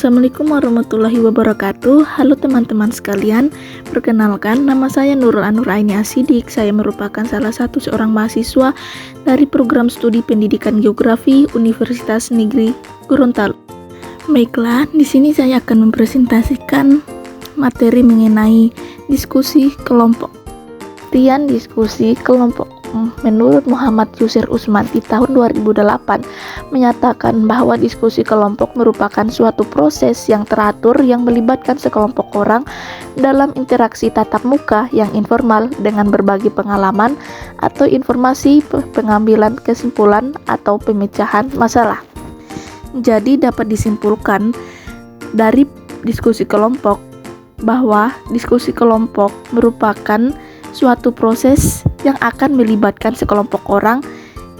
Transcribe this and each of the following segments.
Assalamualaikum warahmatullahi wabarakatuh. Halo teman-teman sekalian, perkenalkan nama saya Nurul Anuraini Asidik. Saya merupakan salah satu seorang mahasiswa dari program studi pendidikan geografi Universitas Negeri Gorontalo. Baiklah, di sini saya akan mempresentasikan materi mengenai diskusi kelompok. Rian diskusi kelompok. Menurut Muhammad Yusir Usman di tahun 2008 menyatakan bahwa diskusi kelompok merupakan suatu proses yang teratur yang melibatkan sekelompok orang dalam interaksi tatap muka yang informal dengan berbagi pengalaman atau informasi, pengambilan kesimpulan atau pemecahan masalah. Jadi dapat disimpulkan dari diskusi kelompok bahwa diskusi kelompok merupakan suatu proses yang akan melibatkan sekelompok orang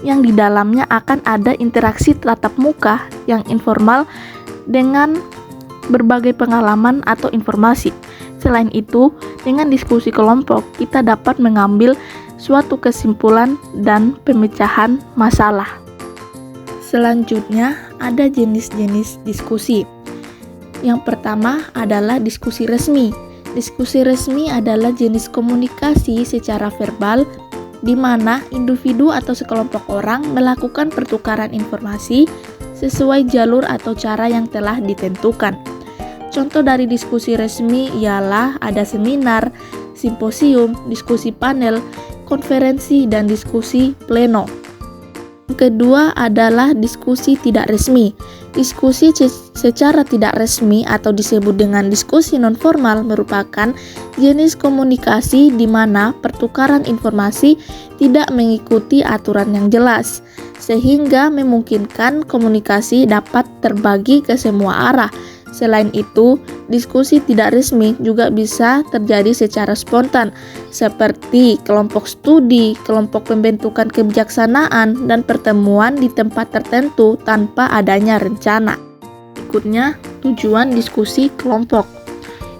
yang di dalamnya akan ada interaksi tatap muka yang informal dengan berbagai pengalaman atau informasi. Selain itu, dengan diskusi kelompok kita dapat mengambil suatu kesimpulan dan pemecahan masalah. Selanjutnya, ada jenis-jenis diskusi. Yang pertama adalah diskusi resmi. Diskusi resmi adalah jenis komunikasi secara verbal di mana individu atau sekelompok orang melakukan pertukaran informasi sesuai jalur atau cara yang telah ditentukan. Contoh dari diskusi resmi ialah ada seminar, simposium, diskusi panel, konferensi, dan diskusi pleno. Kedua adalah diskusi tidak resmi. Diskusi secara tidak resmi atau disebut dengan diskusi non-formal merupakan jenis komunikasi di mana pertukaran informasi tidak mengikuti aturan yang jelas, sehingga memungkinkan komunikasi dapat terbagi ke semua arah. Selain itu, diskusi tidak resmi juga bisa terjadi secara spontan, seperti kelompok studi, kelompok pembentukan kebijaksanaan, dan pertemuan di tempat tertentu tanpa adanya rencana. Berikutnya, tujuan diskusi kelompok.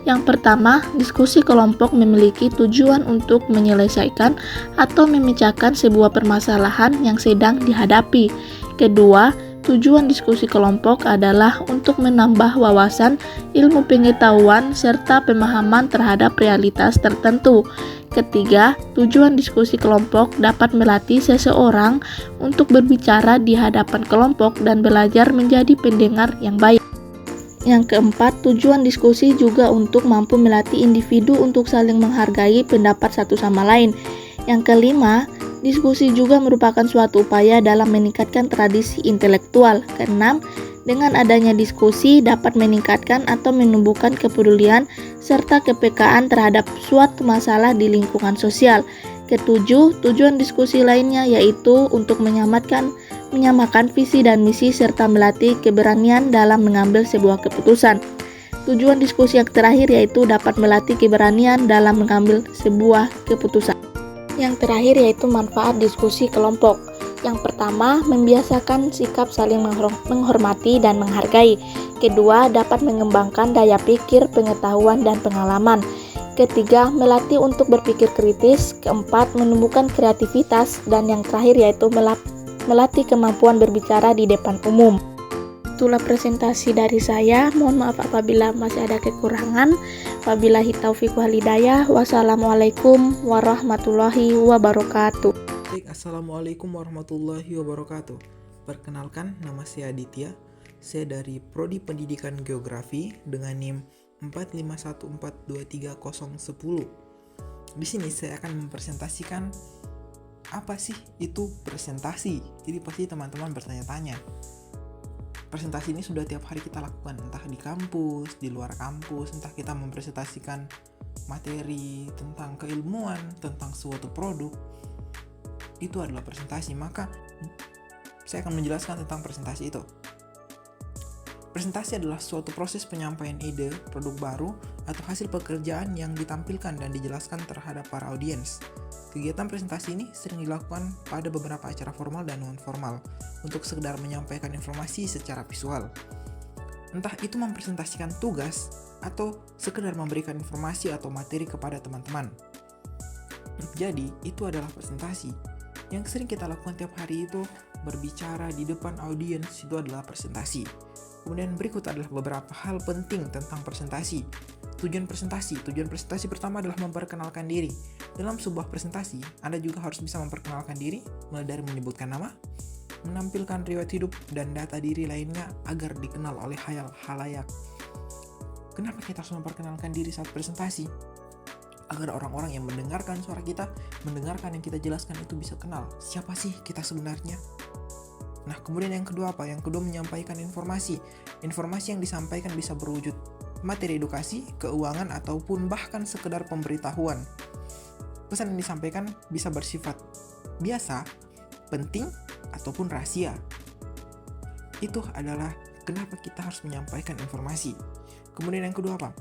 Yang pertama, diskusi kelompok memiliki tujuan untuk menyelesaikan atau memecahkan sebuah permasalahan yang sedang dihadapi. Kedua, tujuan diskusi kelompok adalah untuk menambah wawasan, ilmu pengetahuan, serta pemahaman terhadap realitas tertentu. Ketiga, tujuan diskusi kelompok dapat melatih seseorang untuk berbicara di hadapan kelompok dan belajar menjadi pendengar yang baik. Yang keempat, tujuan diskusi juga untuk mampu melatih individu untuk saling menghargai pendapat satu sama lain. Yang kelima, diskusi juga merupakan suatu upaya dalam meningkatkan tradisi intelektual. Keenam, dengan adanya diskusi dapat meningkatkan atau menumbuhkan kepedulian serta kepekaan terhadap suatu masalah di lingkungan sosial. Ketujuh, tujuan diskusi lainnya yaitu untuk menyamakan visi dan misi serta melatih keberanian dalam mengambil sebuah keputusan. Tujuan diskusi yang terakhir yaitu dapat melatih keberanian dalam mengambil sebuah keputusan. Yang terakhir yaitu manfaat diskusi kelompok. Yang pertama, membiasakan sikap saling menghormati dan menghargai. Kedua, dapat mengembangkan daya pikir, pengetahuan, dan pengalaman. Ketiga, melatih untuk berpikir kritis. Keempat, menumbuhkan kreativitas. Dan yang terakhir yaitu melatih kemampuan berbicara di depan umum. Itulah presentasi dari saya. Mohon maaf apabila masih ada kekurangan. Wabillahi taufiq wal hidayah. Wassalamualaikum warahmatullahi wabarakatuh. Assalamualaikum warahmatullahi wabarakatuh. Perkenalkan, nama saya Aditya. Saya dari Prodi Pendidikan Geografi dengan NIM 451423010. Di sini saya akan mempresentasikan apa sih itu presentasi. Jadi pasti teman-teman bertanya-tanya. Presentasi ini sudah tiap hari kita lakukan, entah di kampus, di luar kampus, entah kita mempresentasikan materi tentang keilmuan, tentang suatu produk. Itu adalah presentasi. Maka saya akan menjelaskan tentang presentasi itu. Presentasi adalah suatu proses penyampaian ide, produk baru, atau hasil pekerjaan yang ditampilkan dan dijelaskan terhadap para audiens. Kegiatan presentasi ini sering dilakukan pada beberapa acara formal dan non-formal untuk sekedar menyampaikan informasi secara visual. Entah itu mempresentasikan tugas atau sekedar memberikan informasi atau materi kepada teman-teman. Jadi, itu adalah presentasi. Yang sering kita lakukan tiap hari itu berbicara di depan audiens, itu adalah presentasi. Kemudian berikut adalah beberapa hal penting tentang presentasi. Tujuan presentasi pertama adalah memperkenalkan diri. Dalam sebuah presentasi, Anda juga harus bisa memperkenalkan diri, mulai dari menyebutkan nama, menampilkan riwayat hidup dan data diri lainnya agar dikenal oleh halayak. Kenapa kita harus memperkenalkan diri saat presentasi? Agar orang-orang yang mendengarkan suara kita, mendengarkan yang kita jelaskan itu bisa kenal siapa sih kita sebenarnya. Nah, kemudian yang kedua apa? Yang kedua menyampaikan informasi. Informasi yang disampaikan bisa berwujud materi edukasi, keuangan, ataupun bahkan sekedar pemberitahuan. Pesan yang disampaikan bisa bersifat biasa, penting, ataupun rahasia. Itu adalah kenapa kita harus menyampaikan informasi. Kemudian yang kedua apa?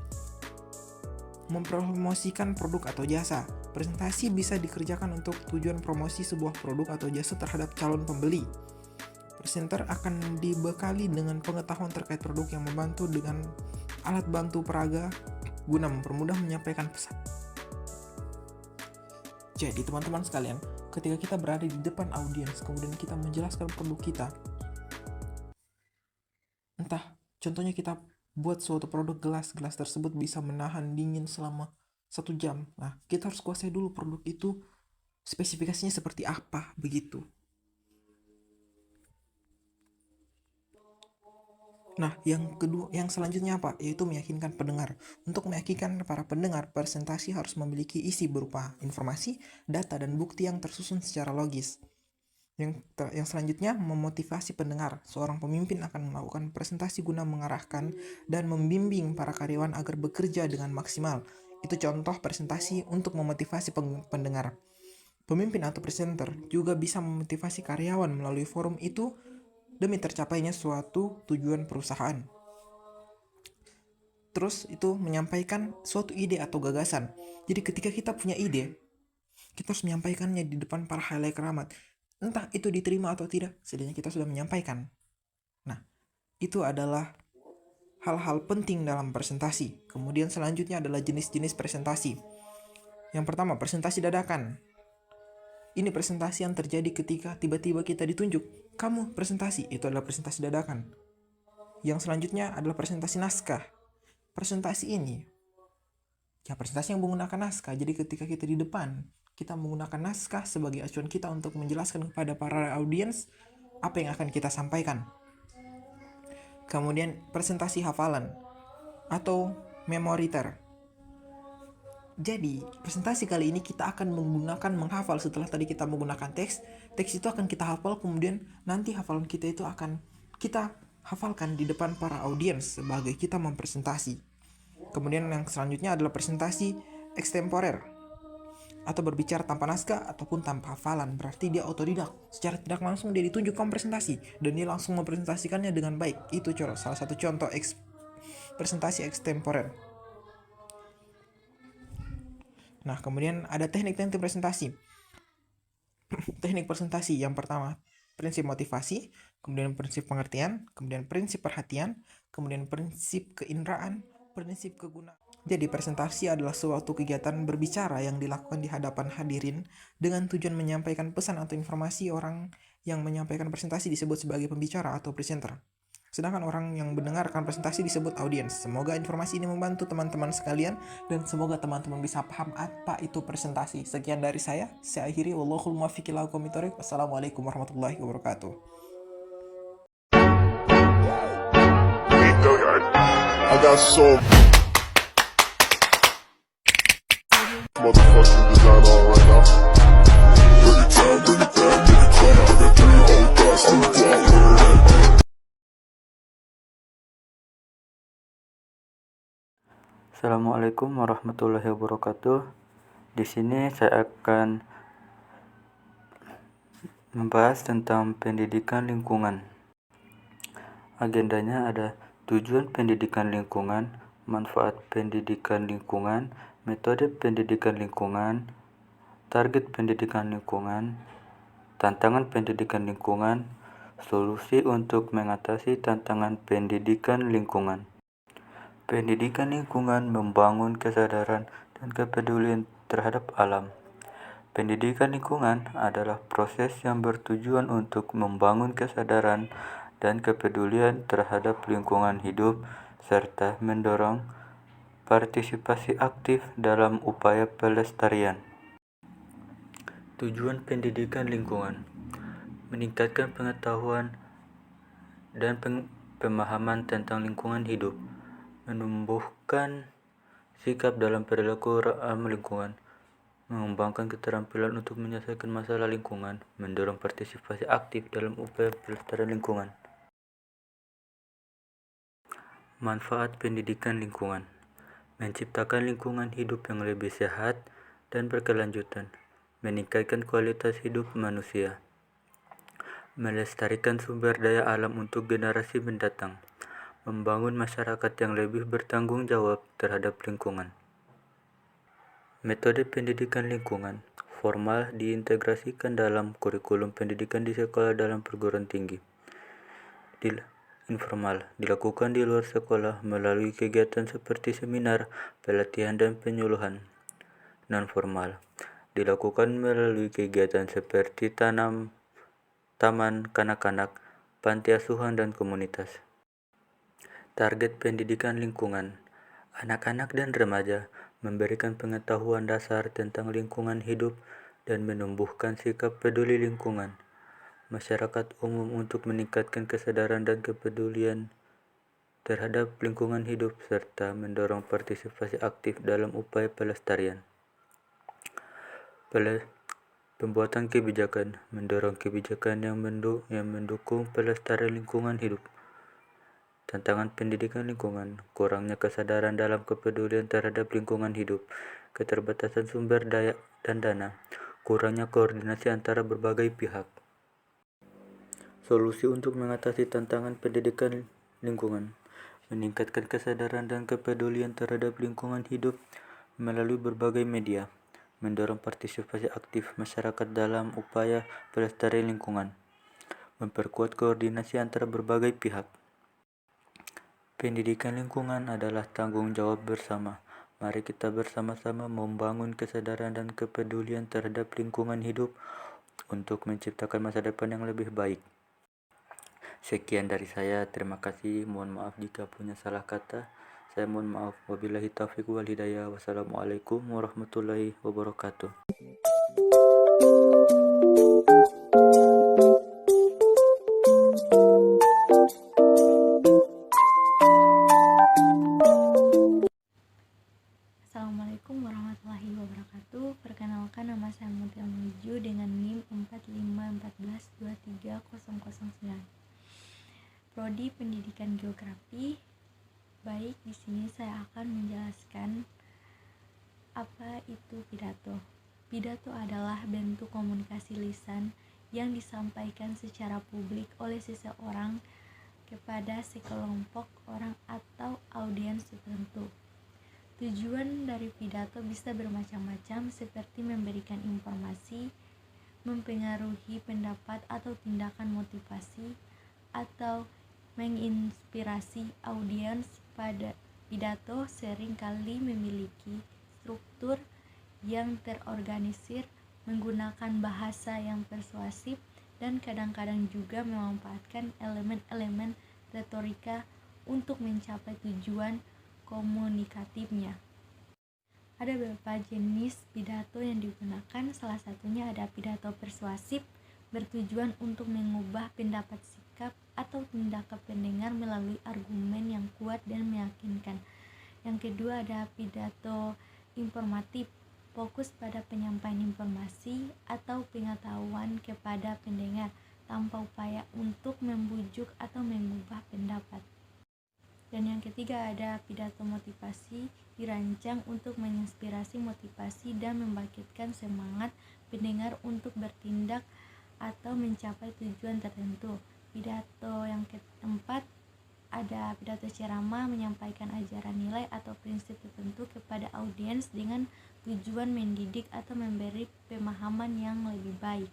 Mempromosikan produk atau jasa. Presentasi bisa dikerjakan untuk tujuan promosi sebuah produk atau jasa terhadap calon pembeli. Presenter akan dibekali dengan pengetahuan terkait produk yang membantu dengan alat bantu peraga guna mempermudah menyampaikan pesan. Jadi teman-teman sekalian, ketika kita berada di depan audiens, kemudian kita menjelaskan produk kita, entah contohnya kita buat suatu produk gelas tersebut bisa menahan dingin selama 1 jam. Nah, kita harus kuasai dulu produk itu spesifikasinya seperti apa begitu. Nah, yang selanjutnya apa? Yaitu meyakinkan pendengar. Untuk meyakinkan para pendengar, presentasi harus memiliki isi berupa informasi, data, dan bukti yang tersusun secara logis. Yang selanjutnya, memotivasi pendengar. Seorang pemimpin akan melakukan presentasi guna mengarahkan dan membimbing para karyawan agar bekerja dengan maksimal. Itu contoh presentasi untuk memotivasi pendengar. Pemimpin atau presenter juga bisa memotivasi karyawan melalui forum itu demi tercapainya suatu tujuan perusahaan. Terus itu menyampaikan suatu ide atau gagasan. Jadi ketika kita punya ide, kita harus menyampaikannya di depan para halayak ramai. Entah itu diterima atau tidak, setidaknya kita sudah menyampaikan. Nah, itu adalah hal-hal penting dalam presentasi. Kemudian selanjutnya adalah jenis-jenis presentasi. Yang pertama, presentasi dadakan. Ini presentasi yang terjadi ketika tiba-tiba kita ditunjuk. Kamu presentasi, itu adalah presentasi dadakan. Yang selanjutnya adalah presentasi naskah. Presentasi ini, presentasi yang menggunakan naskah. Jadi ketika kita di depan, kita menggunakan naskah sebagai acuan kita untuk menjelaskan kepada para audiens apa yang akan kita sampaikan. Kemudian presentasi hafalan atau memoriter. Jadi, presentasi kali ini kita akan menggunakan menghafal. Setelah tadi kita menggunakan teks itu akan kita hafal, kemudian nanti hafalan kita itu akan kita hafalkan di depan para audiens sebagai kita mempresentasi. Kemudian yang selanjutnya adalah presentasi ekstemporer atau berbicara tanpa naskah ataupun tanpa hafalan. Berarti dia otodidak, secara tidak langsung dia ditunjuk kamu presentasi dan dia langsung mempresentasikannya dengan baik. Itu salah satu contoh presentasi ekstemporer. Nah, kemudian ada teknik-teknik presentasi. Teknik presentasi yang pertama, prinsip motivasi, kemudian prinsip pengertian, kemudian prinsip perhatian, kemudian prinsip keinderaan, prinsip kegunaan. Jadi presentasi adalah suatu kegiatan berbicara yang dilakukan di hadapan hadirin dengan tujuan menyampaikan pesan atau informasi. Orang yang menyampaikan presentasi disebut sebagai pembicara atau presenter. Sedangkan orang yang mendengarkan presentasi disebut audiens. Semoga informasi ini membantu teman-teman sekalian dan semoga teman-teman bisa paham apa itu presentasi. Sekian dari saya akhiri. Wallahul muwaffiq ila aqwamit thoriq. Wassalamualaikum warahmatullahi wabarakatuh. I got so motherfucking design on right now. Bring it down, bring it down, bring it down. I got 3 old guys to walk with. Assalamualaikum warahmatullahi wabarakatuh. Di sini saya akan membahas tentang pendidikan lingkungan. Agendanya ada tujuan pendidikan lingkungan, manfaat pendidikan lingkungan, metode pendidikan lingkungan, target pendidikan lingkungan, tantangan pendidikan lingkungan, solusi untuk mengatasi tantangan pendidikan lingkungan. Pendidikan lingkungan membangun kesadaran dan kepedulian terhadap alam. Pendidikan lingkungan adalah proses yang bertujuan untuk membangun kesadaran dan kepedulian terhadap lingkungan hidup, serta mendorong partisipasi aktif dalam upaya pelestarian. Tujuan pendidikan lingkungan: meningkatkan pengetahuan dan pemahaman tentang lingkungan hidup, menumbuhkan sikap dalam perilaku ramah lingkungan, mengembangkan keterampilan untuk menyelesaikan masalah lingkungan, mendorong partisipasi aktif dalam upaya pelestarian lingkungan. Manfaat pendidikan lingkungan: menciptakan lingkungan hidup yang lebih sehat dan berkelanjutan, meningkatkan kualitas hidup manusia, melestarikan sumber daya alam untuk generasi mendatang, membangun masyarakat yang lebih bertanggung jawab terhadap lingkungan. Metode pendidikan lingkungan formal diintegrasikan dalam kurikulum pendidikan di sekolah dalam perguruan tinggi. Informal dilakukan di luar sekolah melalui kegiatan seperti seminar, pelatihan, dan penyuluhan. Non-formal dilakukan melalui kegiatan seperti taman kanak-kanak, panti asuhan, dan komunitas. Target pendidikan lingkungan: anak-anak dan remaja memberikan pengetahuan dasar tentang lingkungan hidup dan menumbuhkan sikap peduli lingkungan. Masyarakat umum untuk meningkatkan kesadaran dan kepedulian terhadap lingkungan hidup serta mendorong partisipasi aktif dalam upaya pelestarian. Pembuatan kebijakan: mendorong kebijakan yang mendukung pelestarian lingkungan hidup. Tantangan pendidikan lingkungan: kurangnya kesadaran dalam kepedulian terhadap lingkungan hidup, keterbatasan sumber daya dan dana, kurangnya koordinasi antara berbagai pihak. Solusi untuk mengatasi tantangan pendidikan lingkungan: meningkatkan kesadaran dan kepedulian terhadap lingkungan hidup melalui berbagai media, mendorong partisipasi aktif masyarakat dalam upaya pelestarian lingkungan, memperkuat koordinasi antara berbagai pihak. Pendidikan lingkungan adalah tanggung jawab bersama. Mari kita bersama-sama membangun kesadaran dan kepedulian terhadap lingkungan hidup untuk menciptakan masa depan yang lebih baik. Sekian dari saya, terima kasih. Mohon maaf jika punya salah kata. Saya mohon maaf. Wabillahi taufiq wal hidayah. Wassalamualaikum warahmatullahi wabarakatuh. Assalamualaikum warahmatullahi wabarakatuh. Perkenalkan, nama saya Mutia Menuju dengan NIM 4514230009. Prodi Pendidikan Geografi. Baik, di sini saya akan menjelaskan apa itu pidato. Pidato adalah bentuk komunikasi lisan yang disampaikan secara publik oleh seseorang kepada sekelompok orang atau audiens tertentu. Tujuan dari pidato bisa bermacam-macam, seperti memberikan informasi, mempengaruhi pendapat atau tindakan motivasi, atau menginspirasi audiens. Pada pidato sering kali memiliki struktur yang terorganisir, menggunakan bahasa yang persuasif, dan kadang-kadang juga memanfaatkan elemen-elemen retorika untuk mencapai tujuan komunikatifnya. Ada beberapa jenis pidato yang digunakan. Salah satunya ada pidato persuasif, bertujuan untuk mengubah pendapat, sikap, atau tindakan pendengar melalui argumen yang kuat dan meyakinkan. Yang kedua ada pidato informatif, fokus pada penyampaian informasi atau pengetahuan kepada pendengar tanpa upaya untuk membujuk atau mengubah pendapat. Dan yang ketiga ada pidato motivasi, dirancang untuk menginspirasi, motivasi, dan membangkitkan semangat pendengar untuk bertindak atau mencapai tujuan tertentu. Pidato yang keempat ada pidato ceramah, menyampaikan ajaran nilai atau prinsip tertentu kepada audiens dengan tujuan mendidik atau memberi pemahaman yang lebih baik.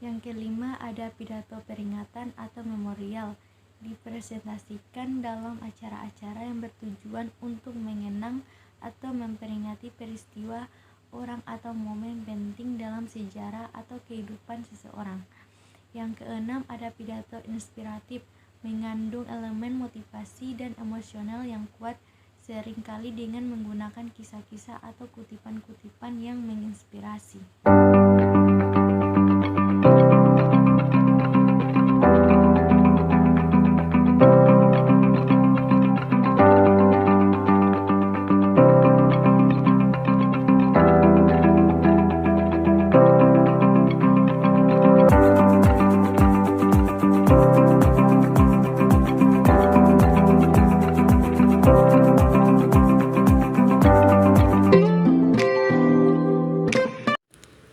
Yang kelima ada pidato peringatan atau memorial, dipresentasikan dalam acara-acara yang bertujuan untuk mengenang atau memperingati peristiwa, orang, atau momen penting dalam sejarah atau kehidupan seseorang. Yang keenam ada pidato inspiratif, mengandung elemen motivasi dan emosional yang kuat, seringkali dengan menggunakan kisah-kisah atau kutipan-kutipan yang menginspirasi.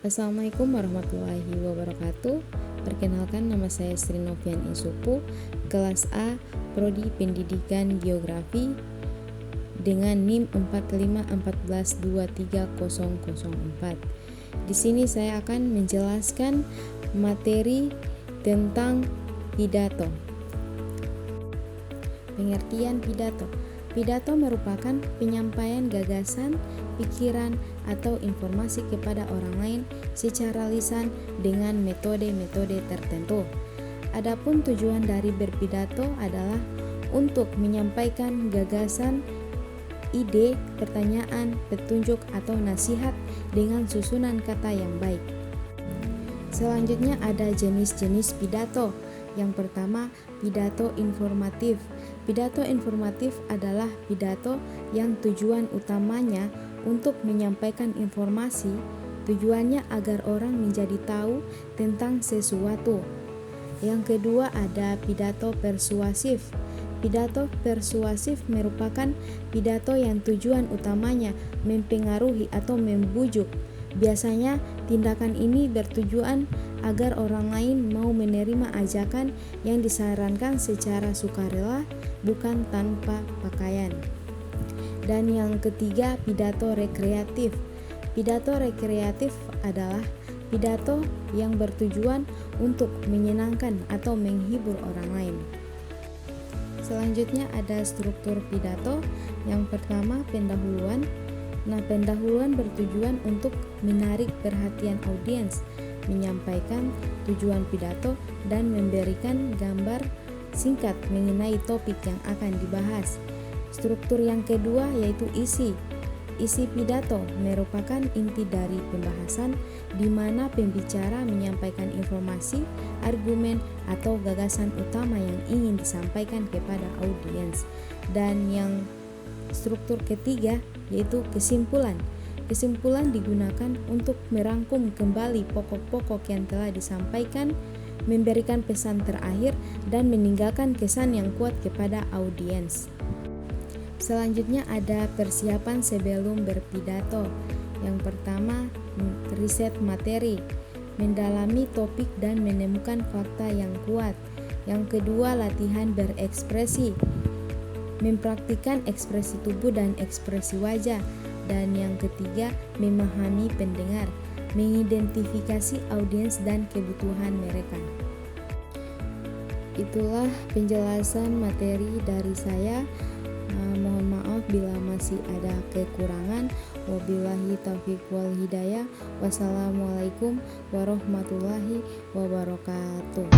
Assalamualaikum warahmatullahi wabarakatuh. Perkenalkan, nama saya Sri Novian Isupu, kelas A, Prodi Pendidikan Geografi dengan NIM 4514230004. Di sini saya akan menjelaskan materi tentang pidato. Pengertian pidato. Pidato merupakan penyampaian gagasan, pikiran, atau informasi kepada orang lain secara lisan dengan metode-metode tertentu. Adapun tujuan dari berpidato adalah untuk menyampaikan gagasan, ide, pertanyaan, petunjuk, atau nasihat dengan susunan kata yang baik. Selanjutnya ada jenis-jenis pidato. Yang pertama, pidato informatif. Pidato informatif adalah pidato yang tujuan utamanya untuk menyampaikan informasi, tujuannya agar orang menjadi tahu tentang sesuatu. Yang kedua ada pidato persuasif. Pidato persuasif merupakan pidato yang tujuan utamanya mempengaruhi atau membujuk. Biasanya tindakan ini bertujuan agar orang lain mau menerima ajakan yang disarankan secara sukarela, bukan tanpa pakaian. Dan yang ketiga, pidato rekreatif. Pidato rekreatif adalah pidato yang bertujuan untuk menyenangkan atau menghibur orang lain. Selanjutnya ada struktur pidato. Yang pertama, pendahuluan. Nah, pendahuluan bertujuan untuk menarik perhatian audiens, menyampaikan tujuan pidato, dan memberikan gambar singkat mengenai topik yang akan dibahas. Struktur yang kedua yaitu isi. Isi pidato merupakan inti dari pembahasan di mana pembicara menyampaikan informasi, argumen, atau gagasan utama yang ingin disampaikan kepada audiens. Dan yang struktur ketiga yaitu kesimpulan. Kesimpulan digunakan untuk merangkum kembali pokok-pokok yang telah disampaikan, memberikan pesan terakhir, dan meninggalkan kesan yang kuat kepada audiens. Selanjutnya ada persiapan sebelum berpidato. Yang pertama, riset materi, mendalami topik dan menemukan fakta yang kuat. Yang kedua, latihan berekspresi, mempraktikkan ekspresi tubuh dan ekspresi wajah. Dan yang ketiga, memahami pendengar, mengidentifikasi audiens dan kebutuhan mereka. Itulah penjelasan materi dari saya. Mohon maaf bila masih ada kekurangan. Wabillahi taufiq wal hidayah. Wassalamualaikum warahmatullahi wabarakatuh.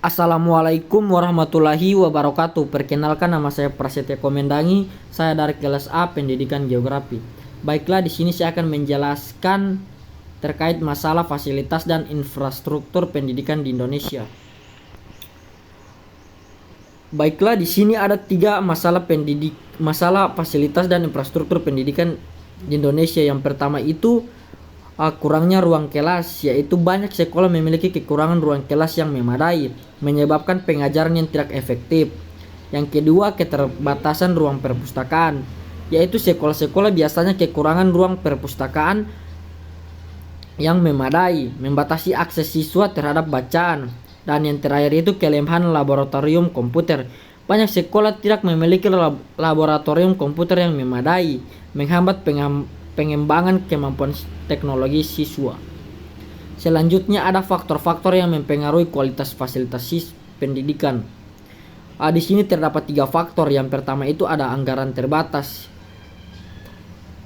Assalamualaikum warahmatullahi wabarakatuh. Perkenalkan, nama saya Prasetya Komendangi. Saya dari kelas A Pendidikan Geografi. Baiklah, di sini saya akan menjelaskan terkait masalah fasilitas dan infrastruktur pendidikan di Indonesia. Baiklah, di sini ada 3 masalah fasilitas dan infrastruktur pendidikan di Indonesia. Yang pertama itu kurangnya ruang kelas, yaitu banyak sekolah memiliki kekurangan ruang kelas yang memadai, menyebabkan pengajaran yang tidak efektif. Yang kedua, keterbatasan ruang perpustakaan, yaitu sekolah-sekolah biasanya kekurangan ruang perpustakaan yang memadai, membatasi akses siswa terhadap bacaan. Dan yang terakhir itu kelemahan laboratorium komputer. Banyak sekolah tidak memiliki laboratorium komputer yang memadai, menghambat pengembangan kemampuan teknologi siswa. Selanjutnya ada faktor-faktor yang mempengaruhi kualitas fasilitas pendidikan. Di sini terdapat 3 faktor. Yang pertama itu ada anggaran terbatas.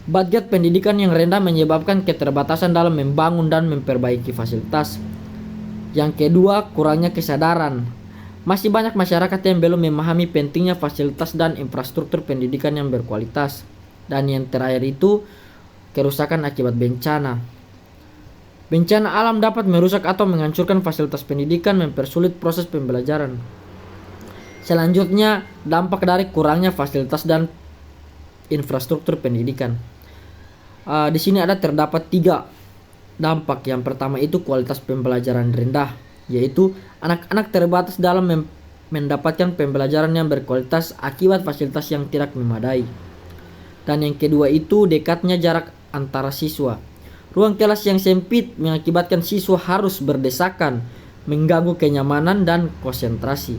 Budget pendidikan yang rendah menyebabkan keterbatasan dalam membangun dan memperbaiki fasilitas. Yang kedua, kurangnya kesadaran. Masih banyak masyarakat yang belum memahami pentingnya fasilitas dan infrastruktur pendidikan yang berkualitas. Dan yang terakhir itu, kerusakan akibat bencana. Bencana alam dapat merusak atau menghancurkan fasilitas pendidikan, mempersulit proses pembelajaran. Selanjutnya, dampak dari kurangnya fasilitas dan infrastruktur pendidikan. Di sini terdapat 3 dampak. Yang pertama itu kualitas pembelajaran rendah, yaitu anak-anak terbatas dalam mendapatkan pembelajaran yang berkualitas akibat fasilitas yang tidak memadai. Dan yang kedua itu dekatnya jarak antara siswa. Ruang kelas yang sempit mengakibatkan siswa harus berdesakan, mengganggu kenyamanan dan konsentrasi.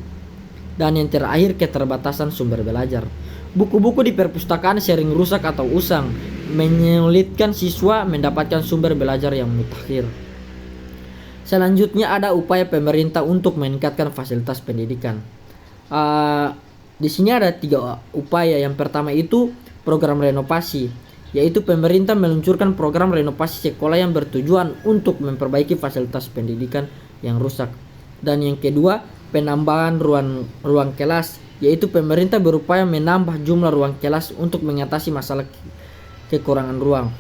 Dan yang terakhir, keterbatasan sumber belajar. Buku-buku di perpustakaan sering rusak atau usang, menyulitkan siswa mendapatkan sumber belajar yang mutakhir. Selanjutnya ada upaya pemerintah untuk meningkatkan fasilitas pendidikan. Di sini ada 3 upaya. Yang pertama itu program renovasi, yaitu pemerintah meluncurkan program renovasi sekolah yang bertujuan untuk memperbaiki fasilitas pendidikan yang rusak. Dan yang kedua, penambahan ruang kelas, yaitu pemerintah berupaya menambah jumlah ruang kelas untuk mengatasi masalah kekurangan ruang.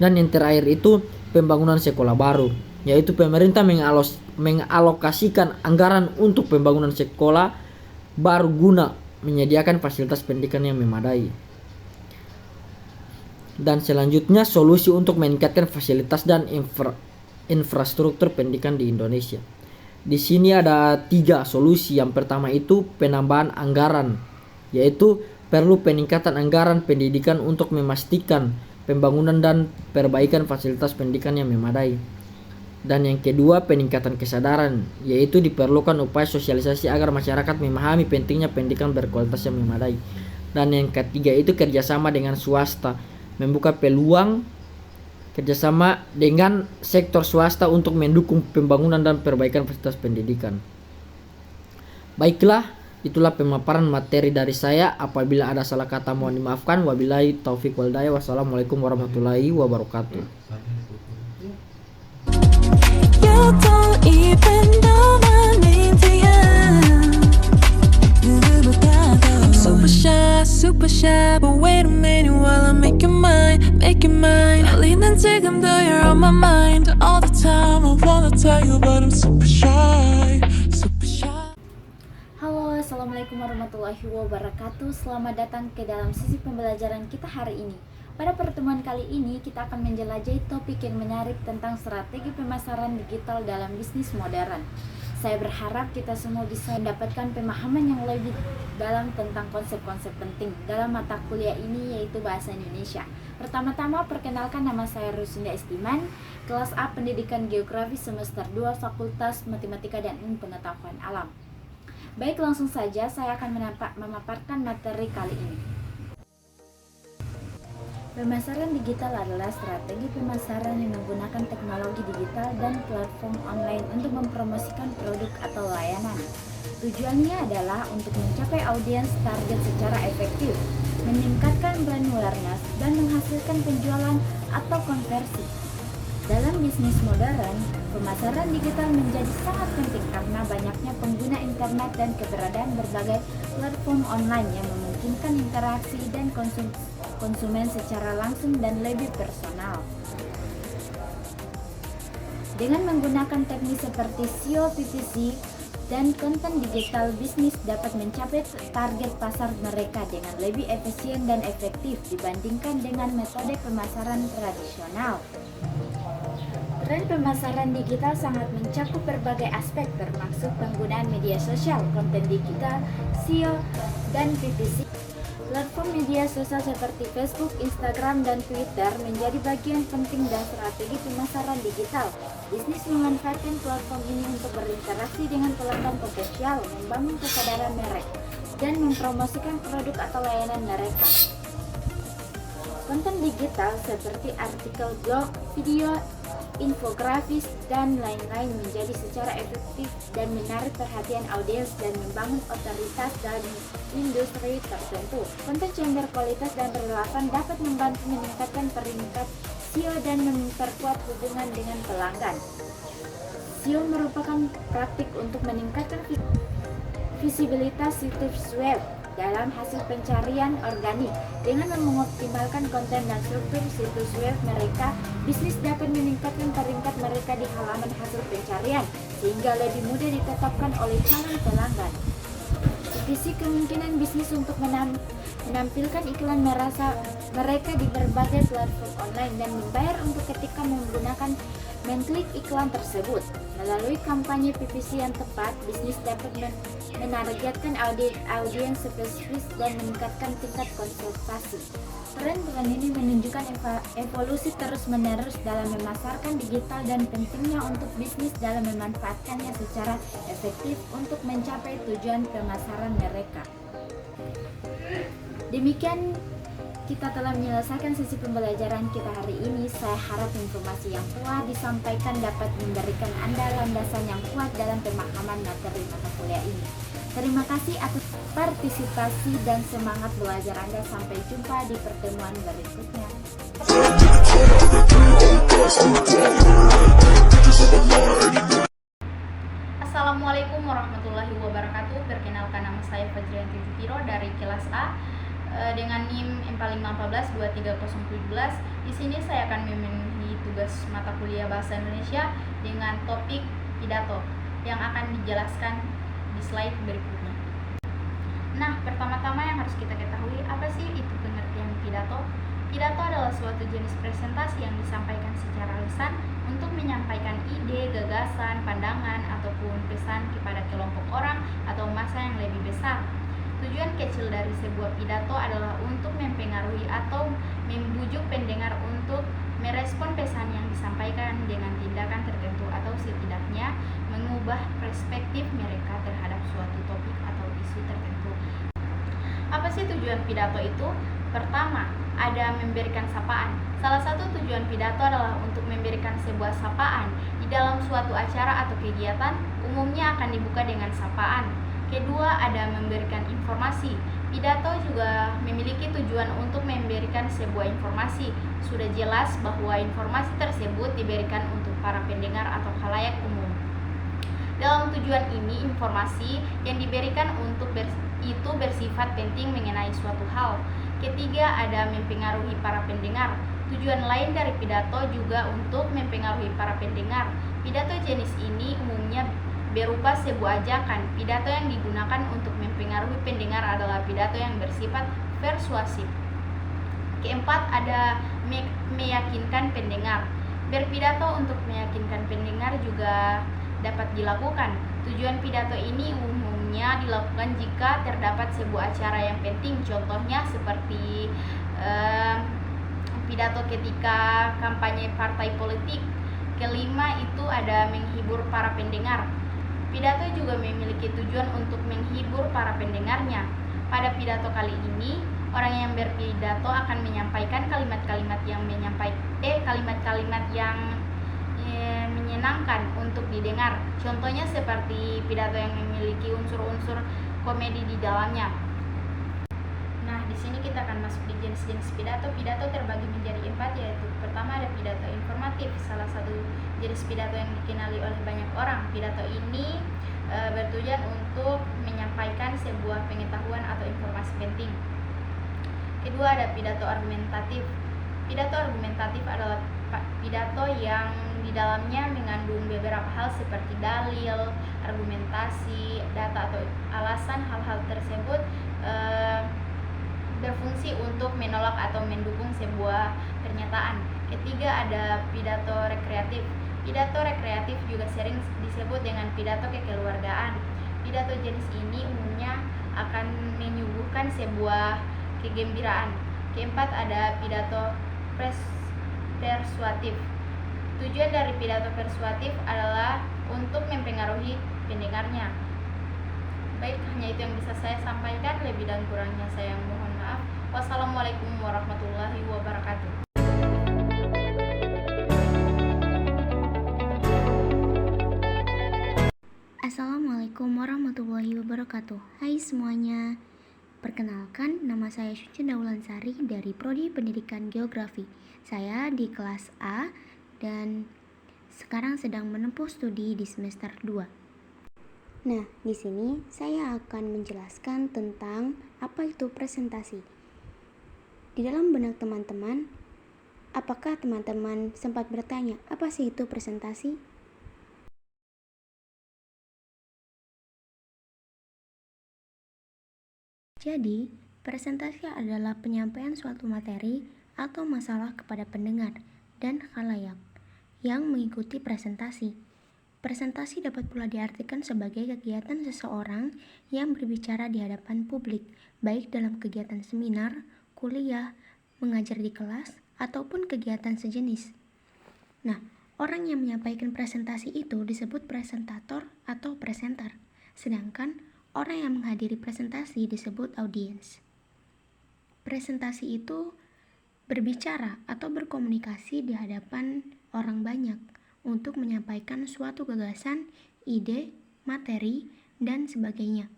Dan yang terakhir itu pembangunan sekolah baru, yaitu pemerintah mengalokasikan anggaran untuk pembangunan sekolah baru guna menyediakan fasilitas pendidikan yang memadai. Dan selanjutnya solusi untuk meningkatkan fasilitas dan infrastruktur pendidikan di Indonesia. Di sini ada 3 solusi. Yang pertama itu penambahan anggaran, yaitu perlu peningkatan anggaran pendidikan untuk memastikan pembangunan dan perbaikan fasilitas pendidikan yang memadai. Dan yang kedua, peningkatan kesadaran, yaitu diperlukan upaya sosialisasi agar masyarakat memahami pentingnya pendidikan berkualitas yang memadai. Dan yang ketiga itu kerjasama dengan swasta, membuka peluang kerjasama dengan sektor swasta untuk mendukung pembangunan dan perbaikan fasilitas pendidikan. Baiklah, itulah pemaparan materi dari saya. Apabila ada salah kata mohon dimaafkan. Wabillahi taufik wal hidayah. Wassalamualaikum warahmatullahi wabarakatuh. You don't even know my name to you. I'm super shy, but wait a minute while I make you mine. 달리는 지금도 you're on my mind all the time. I wanna tell you but I'm super shy. Halo, assalamualaikum warahmatullahi wabarakatuh. Selamat datang ke dalam sesi pembelajaran kita hari ini. Pada pertemuan kali ini kita akan menjelajahi topik yang menarik tentang strategi pemasaran digital dalam bisnis modern. Saya berharap kita semua bisa mendapatkan pemahaman yang lebih dalam tentang konsep-konsep penting dalam mata kuliah ini, yaitu Bahasa Indonesia. Pertama-tama perkenalkan, nama saya Rusinda Estiman, kelas A Pendidikan Geografi semester 2 Fakultas Matematika dan Ilmu Pengetahuan Alam. Baik, langsung saja saya akan memaparkan materi kali ini. Pemasaran digital adalah strategi pemasaran yang menggunakan teknologi digital dan platform online untuk mempromosikan produk atau layanan. Tujuannya adalah untuk mencapai audiens target secara efektif, meningkatkan brand awareness, dan menghasilkan penjualan atau konversi. Dalam bisnis modern, pemasaran digital menjadi sangat penting karena banyaknya pengguna internet dan keberadaan berbagai platform online yang memungkinkan interaksi dan konsumen secara langsung dan lebih personal. Dengan menggunakan teknik seperti SEO, PPC, dan konten digital, bisnis dapat mencapai target pasar mereka dengan lebih efisien dan efektif dibandingkan dengan metode pemasaran tradisional. Tren pemasaran digital sangat mencakup berbagai aspek termasuk penggunaan media sosial, konten digital, SEO, dan PPC. Platform media sosial seperti Facebook, Instagram, dan Twitter menjadi bagian penting dan strategi pemasaran digital. Bisnis memanfaatkan platform ini untuk berinteraksi dengan pelanggan potensial, membangun kesadaran merek, dan mempromosikan produk atau layanan mereka. Konten digital seperti artikel blog, video, infografis, dan lain-lain menjadi secara efektif dan menarik perhatian audiens dan membangun otoritas dalam industri tertentu. Konten yang berkualitas dan relevan dapat membantu meningkatkan peringkat SEO dan memperkuat hubungan dengan pelanggan. SEO merupakan praktik untuk meningkatkan visibilitas situs web dalam hasil pencarian organik. Dengan mengoptimalkan konten dan struktur situs web mereka, bisnis dapat meningkatkan peringkat mereka di halaman hasil pencarian sehingga lebih mudah ditetapkan oleh calon pelanggan. Sisi kemungkinan bisnis untuk menampilkan iklan mereka di berbagai platform online dan membayar untuk ketika mengklik iklan tersebut. Melalui kampanye PPC yang tepat, bisnis dapat menargetkan audiens spesifik dan meningkatkan tingkat konsultasi. Tren ini menunjukkan evolusi terus-menerus dalam memasarkan digital dan pentingnya untuk bisnis dalam memanfaatkannya secara efektif untuk mencapai tujuan pemasaran mereka. Demikian kita telah menyelesaikan sesi pembelajaran kita hari ini. Saya harap informasi yang telah disampaikan dapat memberikan Anda landasan yang kuat dalam pemahaman materi mata kuliah ini. Terima kasih atas partisipasi dan semangat belajar Anda. Sampai jumpa di pertemuan berikutnya. Assalamualaikum warahmatullahi wabarakatuh. Perkenalkan, nama saya Fajrianti Zufiro dari kelas A dengan NIM 4514-23017. Di sini saya akan memenuhi tugas mata kuliah Bahasa Indonesia dengan topik pidato yang akan dijelaskan di slide berikutnya. Nah, pertama-tama yang harus kita ketahui, apa sih itu pengertian pidato? Pidato adalah suatu jenis presentasi yang disampaikan secara lisan untuk menyampaikan ide, gagasan, pandangan, ataupun pesan kepada kelompok orang atau massa yang lebih besar. Tujuan kecil dari sebuah pidato adalah untuk mempengaruhi atau membujuk pendengar untuk merespon pesan yang disampaikan dengan tindakan tertentu atau setidaknya mengubah perspektif mereka terhadap suatu topik atau isu tertentu. Apa sih tujuan pidato itu? Pertama, ada memberikan sapaan. Salah satu tujuan pidato adalah untuk memberikan sebuah sapaan. Di dalam suatu acara atau kegiatan, umumnya akan dibuka dengan sapaan. Kedua, ada memberikan informasi. Pidato juga memiliki tujuan untuk memberikan sebuah informasi. Sudah jelas bahwa informasi tersebut diberikan untuk para pendengar atau khalayak umum. Dalam tujuan ini, informasi yang diberikan itu bersifat penting mengenai suatu hal. Ketiga, ada mempengaruhi para pendengar. Tujuan lain dari pidato juga untuk mempengaruhi para pendengar. Pidato jenis ini umumnya berupa sebuah ajakan. Pidato yang digunakan untuk mempengaruhi pendengar adalah pidato yang bersifat persuasif. Keempat, ada meyakinkan pendengar. Berpidato untuk meyakinkan pendengar juga dapat dilakukan. Tujuan pidato ini umumnya dilakukan jika terdapat sebuah acara yang penting. Contohnya seperti pidato ketika kampanye partai politik. Kelima, itu ada menghibur para pendengar. Pidato juga memiliki tujuan untuk menghibur para pendengarnya. Pada pidato kali ini, orang yang berpidato akan menyampaikan kalimat-kalimat yang menyenangkan untuk didengar. Contohnya seperti pidato yang memiliki unsur-unsur komedi di dalamnya. Nah, di sini kita akan masuk di jenis-jenis pidato. Pidato terbagi menjadi 4, yaitu pertama ada pidato informatif, salah satu jenis pidato yang dikenali oleh banyak orang. Pidato ini bertujuan untuk menyampaikan sebuah pengetahuan atau informasi penting. Kedua, ada pidato argumentatif. Pidato argumentatif adalah pidato yang di dalamnya mengandung beberapa hal seperti dalil, argumentasi, data atau alasan. Hal-hal tersebut berfungsi untuk menolak atau mendukung sebuah pernyataan. Ketiga, ada pidato rekreatif. Pidato rekreatif juga sering disebut dengan pidato kekeluargaan. Pidato jenis ini umumnya akan menyuguhkan sebuah kegembiraan. Keempat, ada pidato persuatif. Tujuan dari pidato persuatif adalah untuk mempengaruhi pendengarnya. Baik, hanya itu yang bisa saya sampaikan. Lebih dan kurangnya saya mohon maaf. Wassalamualaikum warahmatullahi wabarakatuh. Assalamualaikum warahmatullahi wabarakatuh. Hai semuanya. Perkenalkan, nama saya Syuci Daulansari dari Prodi Pendidikan Geografi. Saya di kelas A dan sekarang sedang menempuh studi di semester 2. Nah, di sini saya akan menjelaskan tentang apa itu presentasi. Di dalam benak teman-teman, apakah teman-teman sempat bertanya, apa sih itu presentasi? Jadi, presentasi adalah penyampaian suatu materi atau masalah kepada pendengar dan khalayak yang mengikuti presentasi. Presentasi dapat pula diartikan sebagai kegiatan seseorang yang berbicara di hadapan publik, baik dalam kegiatan seminar, kuliah, mengajar di kelas, ataupun kegiatan sejenis. Nah, orang yang menyampaikan presentasi itu disebut presentator atau presenter, sedangkan orang yang menghadiri presentasi disebut audiens. Presentasi itu berbicara atau berkomunikasi di hadapan orang banyak untuk menyampaikan suatu gagasan, ide, materi, dan sebagainya.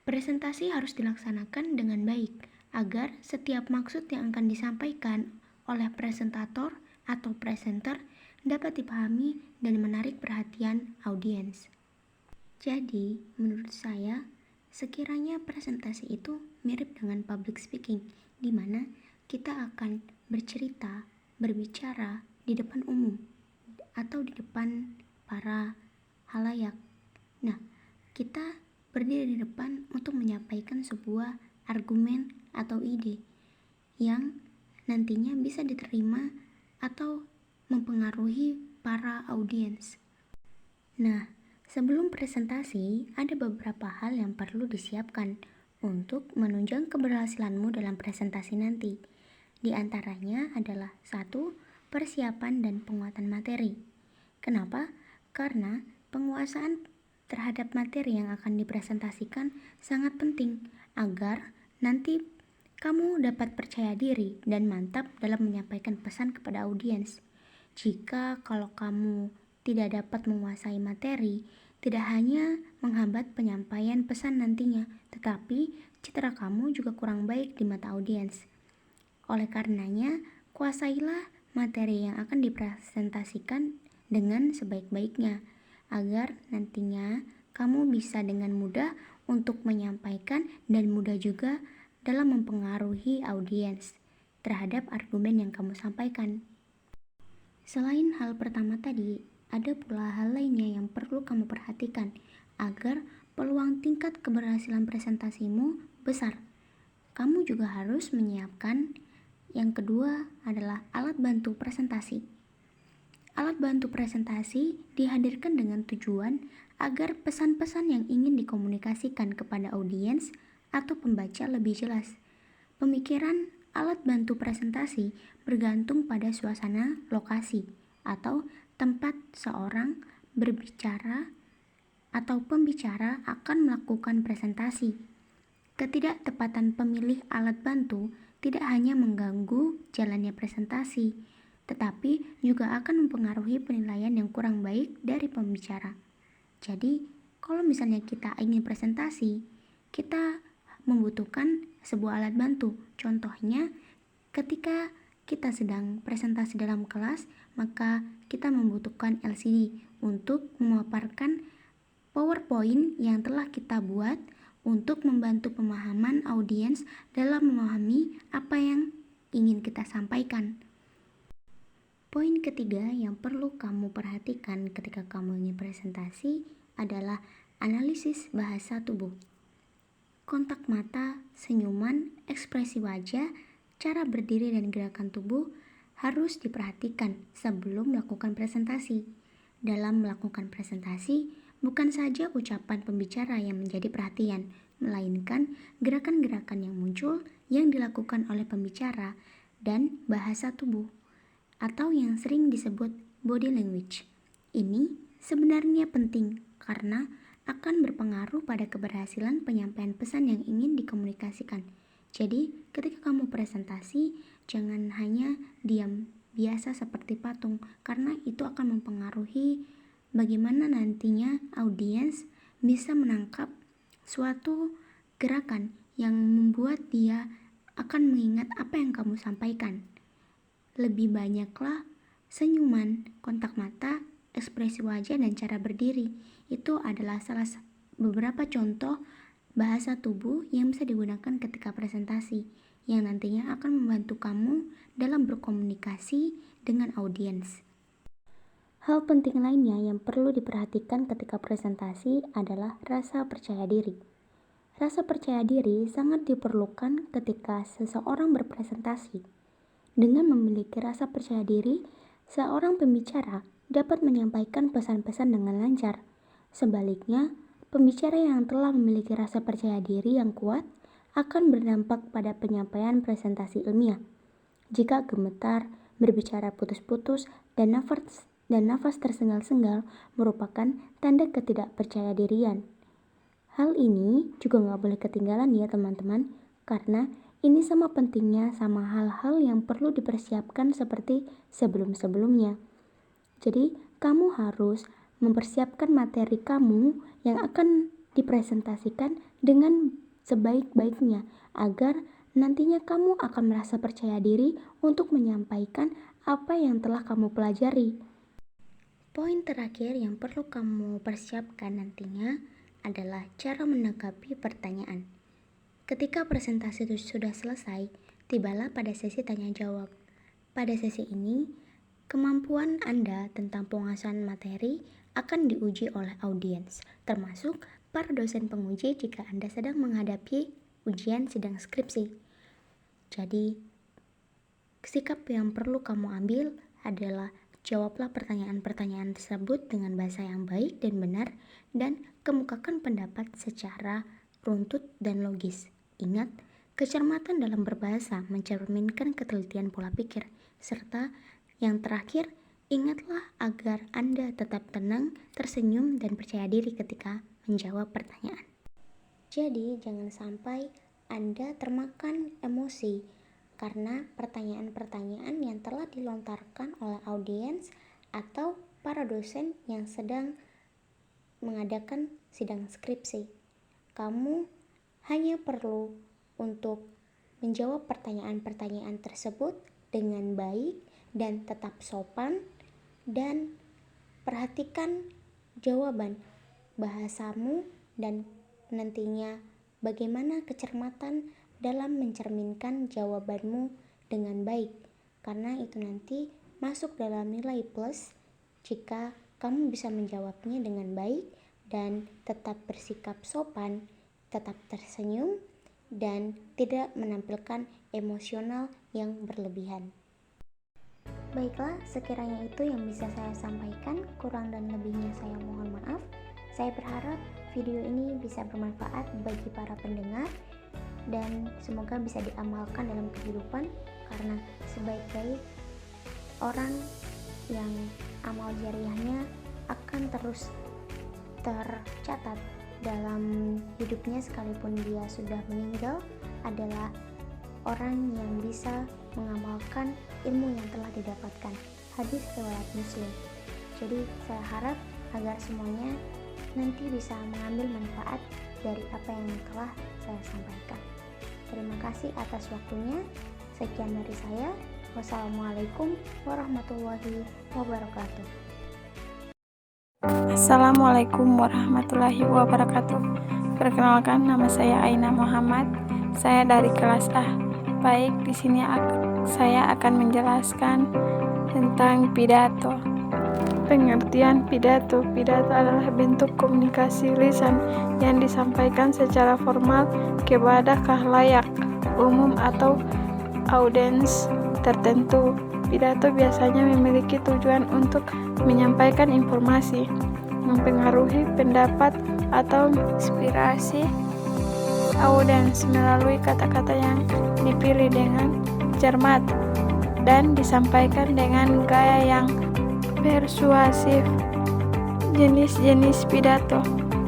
Presentasi harus dilaksanakan dengan baik agar setiap maksud yang akan disampaikan oleh presentator atau presenter dapat dipahami dan menarik perhatian audiens. Jadi, menurut saya, sekiranya presentasi itu mirip dengan public speaking, di mana kita akan bercerita, berbicara di depan umum, atau di depan para halayak. Nah, kita berdiri di depan untuk menyampaikan sebuah argumen atau ide yang nantinya bisa diterima atau mempengaruhi para audiens. Nah, sebelum presentasi, ada beberapa hal yang perlu disiapkan untuk menunjang keberhasilanmu dalam presentasi nanti. Di antaranya adalah 1. Persiapan dan penguatan materi. Kenapa? Karena penguasaan terhadap materi yang akan dipresentasikan sangat penting agar nanti kamu dapat percaya diri dan mantap dalam menyampaikan pesan kepada audiens. Jika kalau kamu tidak dapat menguasai materi, tidak hanya menghambat penyampaian pesan nantinya, tetapi citra kamu juga kurang baik di mata audiens. Oleh karenanya, kuasailah materi yang akan dipresentasikan dengan sebaik-baiknya, agar nantinya kamu bisa dengan mudah untuk menyampaikan dan mudah juga dalam mempengaruhi audiens terhadap argumen yang kamu sampaikan. Selain hal pertama tadi, ada pula hal lainnya yang perlu kamu perhatikan agar peluang tingkat keberhasilan presentasimu besar. Kamu juga harus menyiapkan yang kedua adalah alat bantu presentasi. Alat bantu presentasi dihadirkan dengan tujuan agar pesan-pesan yang ingin dikomunikasikan kepada audiens atau pembaca lebih jelas. Pemikiran alat bantu presentasi bergantung pada suasana lokasi atau tempat seorang berbicara atau pembicara akan melakukan presentasi. Ketidaktepatan pemilih alat bantu tidak hanya mengganggu jalannya presentasi, tetapi juga akan mempengaruhi penilaian yang kurang baik dari pembicara. Jadi, kalau misalnya kita ingin presentasi, kita membutuhkan sebuah alat bantu. Contohnya, ketika kita sedang presentasi dalam kelas, maka kita membutuhkan LCD untuk memaparkan PowerPoint yang telah kita buat untuk membantu pemahaman audiens dalam memahami apa yang ingin kita sampaikan. Poin ketiga yang perlu kamu perhatikan ketika kamu ingin presentasi adalah analisis bahasa tubuh. Kontak mata, senyuman, ekspresi wajah, cara berdiri dan gerakan tubuh harus diperhatikan sebelum melakukan presentasi. Dalam melakukan presentasi, bukan saja ucapan pembicara yang menjadi perhatian, melainkan gerakan-gerakan yang muncul yang dilakukan oleh pembicara dan bahasa tubuh, atau yang sering disebut body language. Ini sebenarnya penting karena akan berpengaruh pada keberhasilan penyampaian pesan yang ingin dikomunikasikan. Jadi, ketika kamu presentasi, jangan hanya diam biasa seperti patung, karena itu akan mempengaruhi bagaimana nantinya audiens bisa menangkap suatu gerakan yang membuat dia akan mengingat apa yang kamu sampaikan. Lebih banyaklah senyuman, kontak mata, ekspresi wajah, dan cara berdiri. Itu adalah beberapa contoh bahasa tubuh yang bisa digunakan ketika presentasi, yang nantinya akan membantu kamu dalam berkomunikasi dengan audiens. Hal penting lainnya yang perlu diperhatikan ketika presentasi adalah rasa percaya diri. Rasa percaya diri sangat diperlukan ketika seseorang berpresentasi. Dengan memiliki rasa percaya diri, seorang pembicara dapat menyampaikan pesan-pesan dengan lancar. Sebaliknya, pembicara yang telah memiliki rasa percaya diri yang kuat akan berdampak pada penyampaian presentasi ilmiah. Jika gemetar, berbicara putus-putus, dan nafas tersengal-sengal merupakan tanda ketidakpercayadirian. Hal ini juga nggak boleh ketinggalan ya teman-teman, karena ini sama pentingnya sama hal-hal yang perlu dipersiapkan seperti sebelum-sebelumnya. Jadi, kamu harus mempersiapkan materi kamu yang akan dipresentasikan dengan sebaik-baiknya, agar nantinya kamu akan merasa percaya diri untuk menyampaikan apa yang telah kamu pelajari. Poin terakhir yang perlu kamu persiapkan nantinya adalah cara menanggapi pertanyaan. Ketika presentasi itu sudah selesai, tibalah pada sesi tanya jawab. Pada sesi ini, kemampuan Anda tentang penguasaan materi akan diuji oleh audiens, termasuk para dosen penguji jika Anda sedang menghadapi ujian sidang skripsi. Jadi, sikap yang perlu kamu ambil adalah jawablah pertanyaan-pertanyaan tersebut dengan bahasa yang baik dan benar, dan kemukakan pendapat secara runtut dan logis. Ingat, kecermatan dalam berbahasa mencerminkan ketelitian pola pikir, serta yang terakhir, ingatlah agar Anda tetap tenang, tersenyum, dan percaya diri ketika menjawab pertanyaan. Jadi, jangan sampai Anda termakan emosi karena pertanyaan-pertanyaan yang telah dilontarkan oleh audiens atau para dosen yang sedang mengadakan sidang skripsi. Kamu hanya perlu untuk menjawab pertanyaan-pertanyaan tersebut dengan baik dan tetap sopan, dan perhatikan jawaban bahasamu dan nantinya bagaimana kecermatan dalam mencerminkan jawabanmu dengan baik, karena itu nanti masuk dalam nilai plus jika kamu bisa menjawabnya dengan baik dan tetap bersikap sopan, tetap tersenyum, dan tidak menampilkan emosional yang berlebihan. Baiklah, sekiranya itu yang bisa saya sampaikan, kurang dan lebihnya saya mohon maaf. Saya berharap video ini bisa bermanfaat bagi para pendengar dan semoga bisa diamalkan dalam kehidupan, karena sebaik-baik orang yang amal jariahnya akan terus tercatat dalam hidupnya sekalipun dia sudah meninggal adalah orang yang bisa mengamalkan ilmu yang telah didapatkan. Hadis riwayat Muslim. Jadi saya harap agar semuanya nanti bisa mengambil manfaat dari apa yang telah saya sampaikan. Terima kasih atas waktunya. Sekian dari saya. Wassalamualaikum warahmatullahi wabarakatuh. Assalamualaikum warahmatullahi wabarakatuh. Perkenalkan, nama saya Aina Muhammad. Saya dari kelas A. Baik, di sini saya akan menjelaskan tentang pidato. Pengertian pidato. Pidato adalah bentuk komunikasi lisan yang disampaikan secara formal kepada khalayak umum atau audiens tertentu. Pidato biasanya memiliki tujuan untuk menyampaikan informasi, mempengaruhi pendapat, atau inspirasi audiens melalui kata-kata yang dipilih dengan cermat dan disampaikan dengan gaya yang persuasif. Jenis-jenis pidato.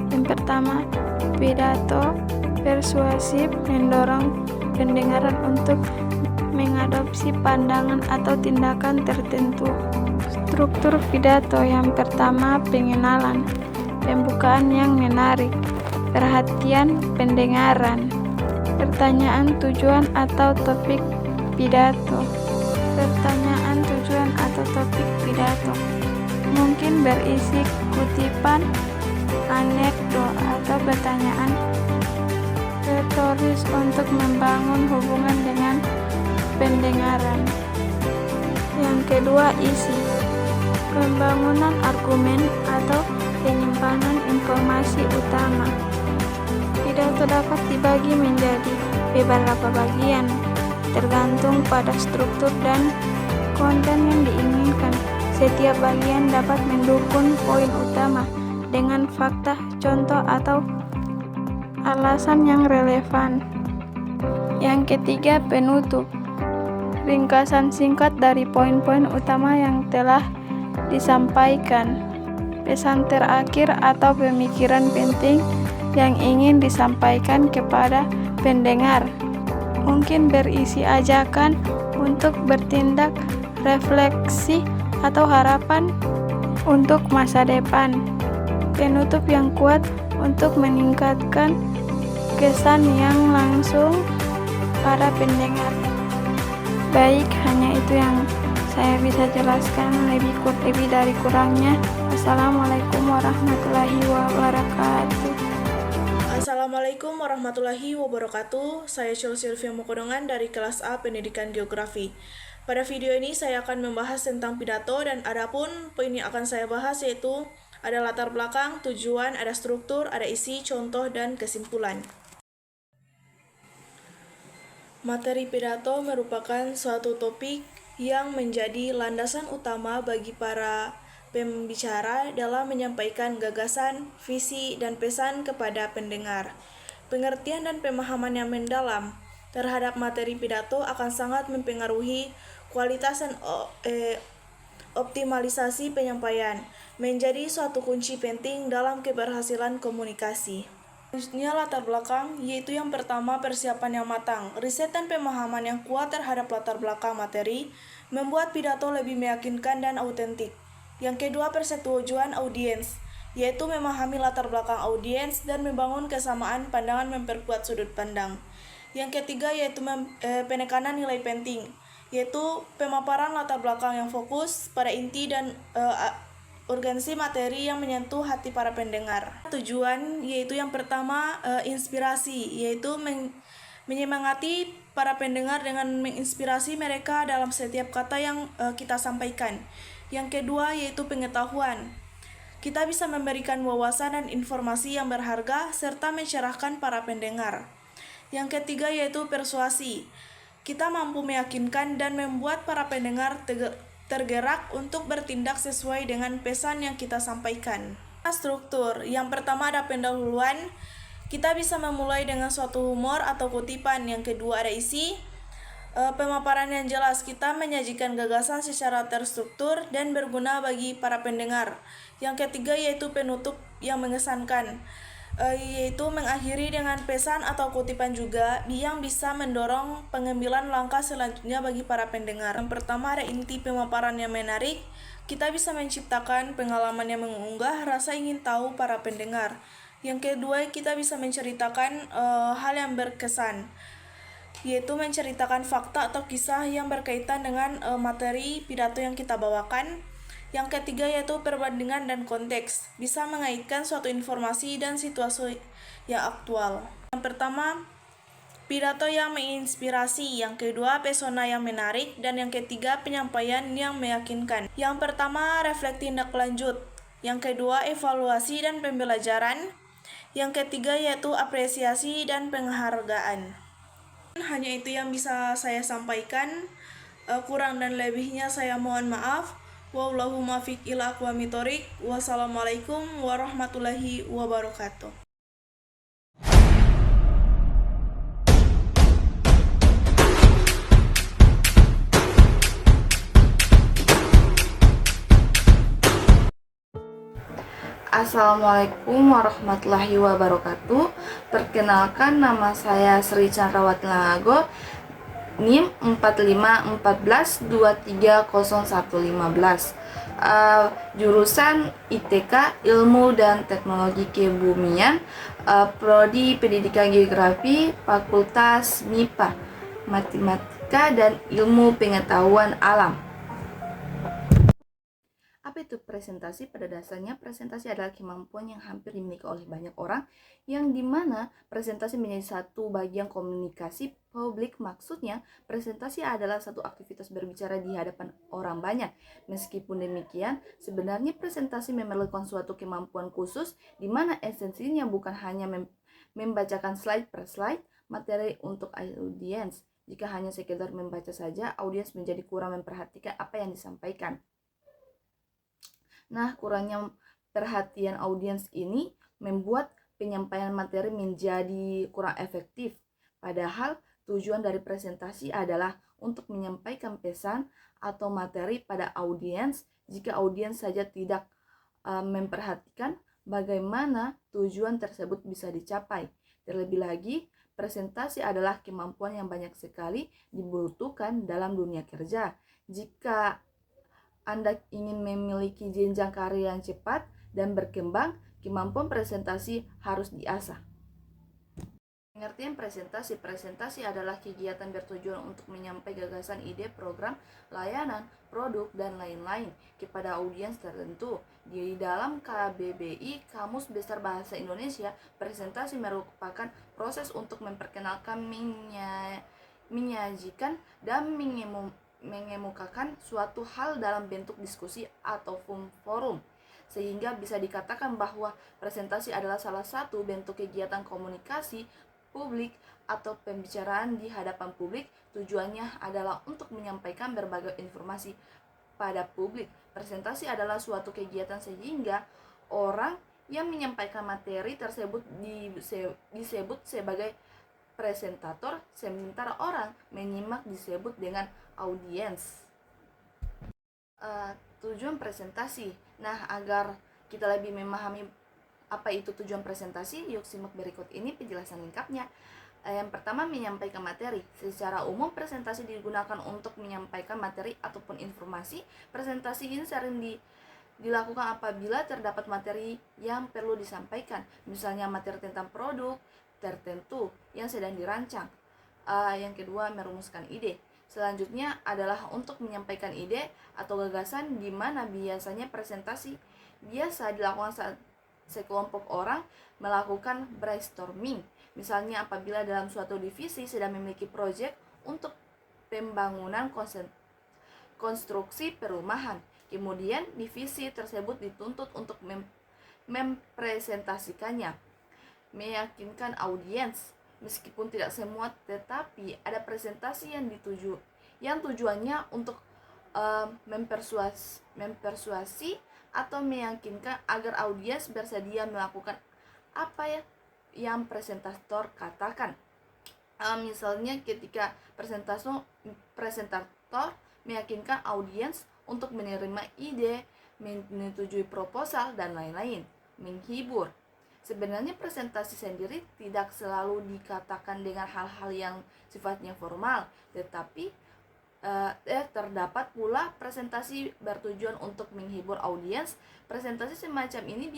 Yang pertama, pidato persuasif mendorong pendengaran untuk mengadopsi pandangan atau tindakan tertentu. Struktur pidato. Yang pertama, pengenalan. pembukaan yang menarik, perhatian pendengaran, pertanyaan tujuan atau topik pidato. Pertanyaan tujuan atau topik pidato mungkin berisi kutipan, anekdot, atau pertanyaan retoris untuk membangun hubungan dengan pendengaran. Yang kedua, isi pembangunan argumen atau penyimpanan informasi utama. Pidato dapat dibagi menjadi beberapa bagian, tergantung pada struktur dan konten yang diinginkan. Setiap bagian dapat mendukung poin utama dengan fakta, contoh, atau alasan yang relevan. Yang ketiga, penutup. Ringkasan singkat dari poin-poin utama yang telah disampaikan. Pesan terakhir atau pemikiran penting yang ingin disampaikan kepada pendengar. Mungkin berisi ajakan untuk bertindak, refleksi, atau harapan untuk masa depan. Penutup yang kuat untuk meningkatkan kesan yang langsung pada pendengar. Baik, hanya itu yang saya bisa jelaskan, lebih dari kurangnya. Assalamualaikum warahmatullahi wabarakatuh. Assalamualaikum warahmatullahi wabarakatuh. Saya Sylvia Mokodongan dari kelas A Pendidikan Geografi. Pada video ini saya akan membahas tentang pidato, dan adapun poin yang akan saya bahas yaitu ada latar belakang, tujuan, ada struktur, ada isi, contoh, dan kesimpulan. Materi pidato merupakan suatu topik yang menjadi landasan utama bagi para pembicara dalam menyampaikan gagasan, visi, dan pesan kepada pendengar. Pengertian dan pemahaman yang mendalam terhadap materi pidato akan sangat mempengaruhi kualitas dan optimalisasi penyampaian, menjadi suatu kunci penting dalam keberhasilan komunikasi. Selanjutnya, latar belakang, yaitu yang pertama persiapan yang matang. Riset dan pemahaman yang kuat terhadap latar belakang materi membuat pidato lebih meyakinkan dan autentik. Yang kedua, persetujuan audiens, yaitu memahami latar belakang audiens dan membangun kesamaan pandangan memperkuat sudut pandang. Yang ketiga yaitu penekanan nilai penting, yaitu pemaparan latar belakang yang fokus pada inti dan urgensi materi yang menyentuh hati para pendengar. Tujuan yaitu yang pertama inspirasi, yaitu menyemangati para pendengar dengan menginspirasi mereka dalam setiap kata yang kita sampaikan. Yang kedua yaitu pengetahuan. Kita bisa memberikan wawasan dan informasi yang berharga serta mencerahkan para pendengar. Yang ketiga yaitu persuasi. Kita mampu meyakinkan dan membuat para pendengar tergerak untuk bertindak sesuai dengan pesan yang kita sampaikan. Struktur. Yang pertama ada pendahuluan. Kita bisa memulai dengan suatu humor atau kutipan. Yang kedua ada isi. Pemaparan yang jelas. Kita menyajikan gagasan secara terstruktur dan berguna bagi para pendengar. Yang ketiga yaitu penutup yang mengesankan, yaitu mengakhiri dengan pesan atau kutipan juga yang bisa mendorong pengambilan langkah selanjutnya bagi para pendengar. Yang pertama ada inti pemaparan yang menarik. Kita bisa menciptakan pengalaman yang mengunggah rasa ingin tahu para pendengar. Yang kedua kita bisa menceritakan hal yang berkesan, yaitu menceritakan fakta atau kisah yang berkaitan dengan materi pidato yang kita bawakan. Yang ketiga yaitu perbandingan dan konteks, bisa mengaitkan suatu informasi dan situasi yang aktual. Yang pertama, pidato yang menginspirasi. Yang kedua, pesona yang menarik. Dan yang ketiga, penyampaian yang meyakinkan. Yang pertama, refleks tindak lanjut. Yang kedua, evaluasi dan pembelajaran. Yang ketiga yaitu apresiasi dan penghargaan. Hanya itu yang bisa saya sampaikan. Kurang dan lebihnya saya mohon maaf. Wallahu muwaffiq ila aqwamit thoriq. Wassalamualaikum warahmatullahi wabarakatuh. Assalamualaikum warahmatullahi wabarakatuh. Perkenalkan, nama saya Sri Chandrawati Langago NIM 4514230115. Jurusan ITK Ilmu dan Teknologi Kebumian, Prodi Pendidikan Geografi, Fakultas MIPA, Matematika dan Ilmu Pengetahuan Alam. Apa itu presentasi? Pada dasarnya presentasi adalah kemampuan yang hampir dimiliki oleh banyak orang, yang dimana presentasi menjadi satu bagian komunikasi publik. Maksudnya, presentasi adalah satu aktivitas berbicara di hadapan orang banyak. Meskipun demikian, sebenarnya presentasi memerlukan suatu kemampuan khusus, di mana esensinya bukan hanya membacakan slide per slide materi untuk audiens. Jika hanya sekedar membaca saja, audiens menjadi kurang memperhatikan apa yang disampaikan. Nah, kurangnya perhatian audiens ini membuat penyampaian materi menjadi kurang efektif. Padahal tujuan dari presentasi adalah untuk menyampaikan pesan atau materi pada audiens. Jika audiens saja tidak memperhatikan, bagaimana tujuan tersebut bisa dicapai? Terlebih lagi, presentasi adalah kemampuan yang banyak sekali dibutuhkan dalam dunia kerja. Jika Anda ingin memiliki jenjang karir yang cepat dan berkembang, kemampuan presentasi harus diasah. Pengertian presentasi. Presentasi adalah kegiatan bertujuan untuk menyampaikan gagasan, ide, program, layanan, produk, dan lain-lain kepada audiens tertentu. Di dalam KBBI, Kamus Besar Bahasa Indonesia, presentasi merupakan proses untuk memperkenalkan, menyajikan, dan mengemukakan suatu hal dalam bentuk diskusi atau forum, sehingga bisa dikatakan bahwa presentasi adalah salah satu bentuk kegiatan komunikasi publik atau pembicaraan di hadapan publik. Tujuannya adalah untuk menyampaikan berbagai informasi pada publik. Presentasi adalah suatu kegiatan sehingga orang yang menyampaikan materi tersebut disebut sebagai presentator, sementara orang menyimak disebut dengan audiens. Tujuan presentasi. Nah, agar kita lebih memahami apa itu tujuan presentasi, yuk simak berikut ini penjelasan lengkapnya. Yang pertama, menyampaikan materi. Secara umum, presentasi digunakan untuk menyampaikan materi ataupun informasi. Presentasi ini sering dilakukan apabila terdapat materi yang perlu disampaikan, misalnya materi tentang produk tertentu yang sedang dirancang. Yang kedua, merumuskan ide. Selanjutnya adalah untuk menyampaikan ide atau gagasan, di mana biasanya presentasi biasa dilakukan saat sekelompok orang melakukan brainstorming. Misalnya apabila dalam suatu divisi sedang memiliki proyek untuk pembangunan konstruksi perumahan. Kemudian divisi tersebut dituntut untuk mempresentasikannya, meyakinkan audiens. Meskipun tidak semua, tetapi ada presentasi yang tujuannya untuk mempersuasi atau meyakinkan agar audiens bersedia melakukan apa yang presentator katakan. Misalnya ketika presentator meyakinkan audiens untuk menerima ide, menyetujui proposal, dan lain-lain. Menghibur. Sebenarnya presentasi sendiri tidak selalu dikatakan dengan hal-hal yang sifatnya formal, tetapi terdapat pula presentasi bertujuan untuk menghibur audiens. Presentasi semacam ini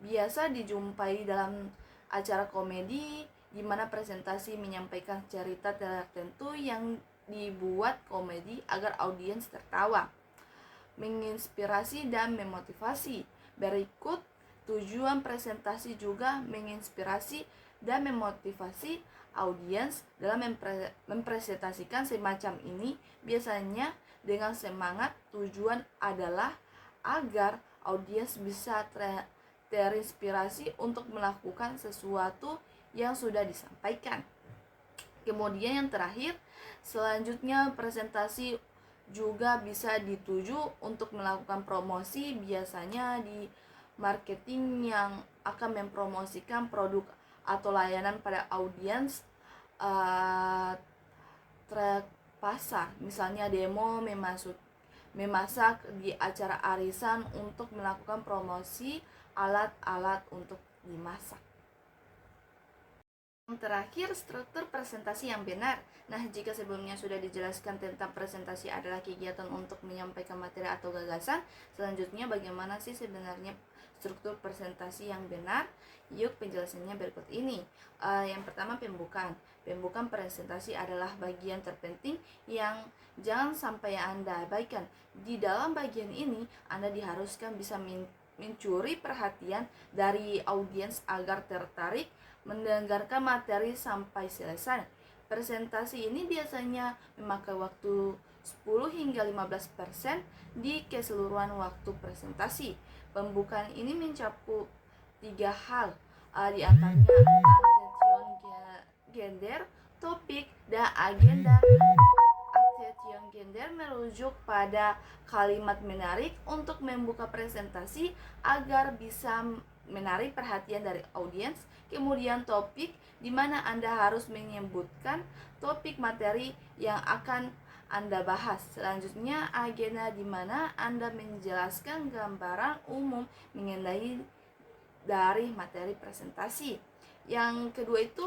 biasa dijumpai dalam acara komedi, di mana presentasi menyampaikan cerita tertentu yang dibuat komedi agar audiens tertawa. Menginspirasi dan memotivasi. Berikut tujuan presentasi juga menginspirasi dan memotivasi audiens dalam mempresentasikan semacam ini. Biasanya dengan semangat, tujuan adalah agar audiens bisa terinspirasi untuk melakukan sesuatu yang sudah disampaikan. Kemudian yang terakhir, selanjutnya presentasi juga bisa dituju untuk melakukan promosi, biasanya di marketing yang akan mempromosikan produk atau layanan pada audiens pasar. Misalnya demo memasak di acara arisan untuk melakukan promosi alat-alat untuk dimasak. Yang terakhir, struktur presentasi yang benar. Nah, jika sebelumnya sudah dijelaskan tentang presentasi adalah kegiatan untuk menyampaikan materi atau gagasan, selanjutnya bagaimana sih sebenarnya struktur presentasi yang benar? Yuk, penjelasannya berikut ini. Yang pertama, pembukaan. Pembukaan presentasi adalah bagian terpenting yang jangan sampai Anda abaikan. Di dalam bagian ini, Anda diharuskan bisa mencuri perhatian dari audiens agar tertarik mendengarkan materi sampai selesai. Presentasi ini biasanya memakai waktu 10 hingga 15% di keseluruhan waktu presentasi. Pembukaan ini mencakup 3 hal, di antaranya attention gender, topik, dan agenda. Attention gender merujuk pada kalimat menarik untuk membuka presentasi agar bisa menarik perhatian dari audiens. Kemudian topik, di mana Anda harus menyebutkan topik materi yang akan Anda bahas. Selanjutnya agenda, di mana Anda menjelaskan gambaran umum mengenai dari materi presentasi. Yang kedua itu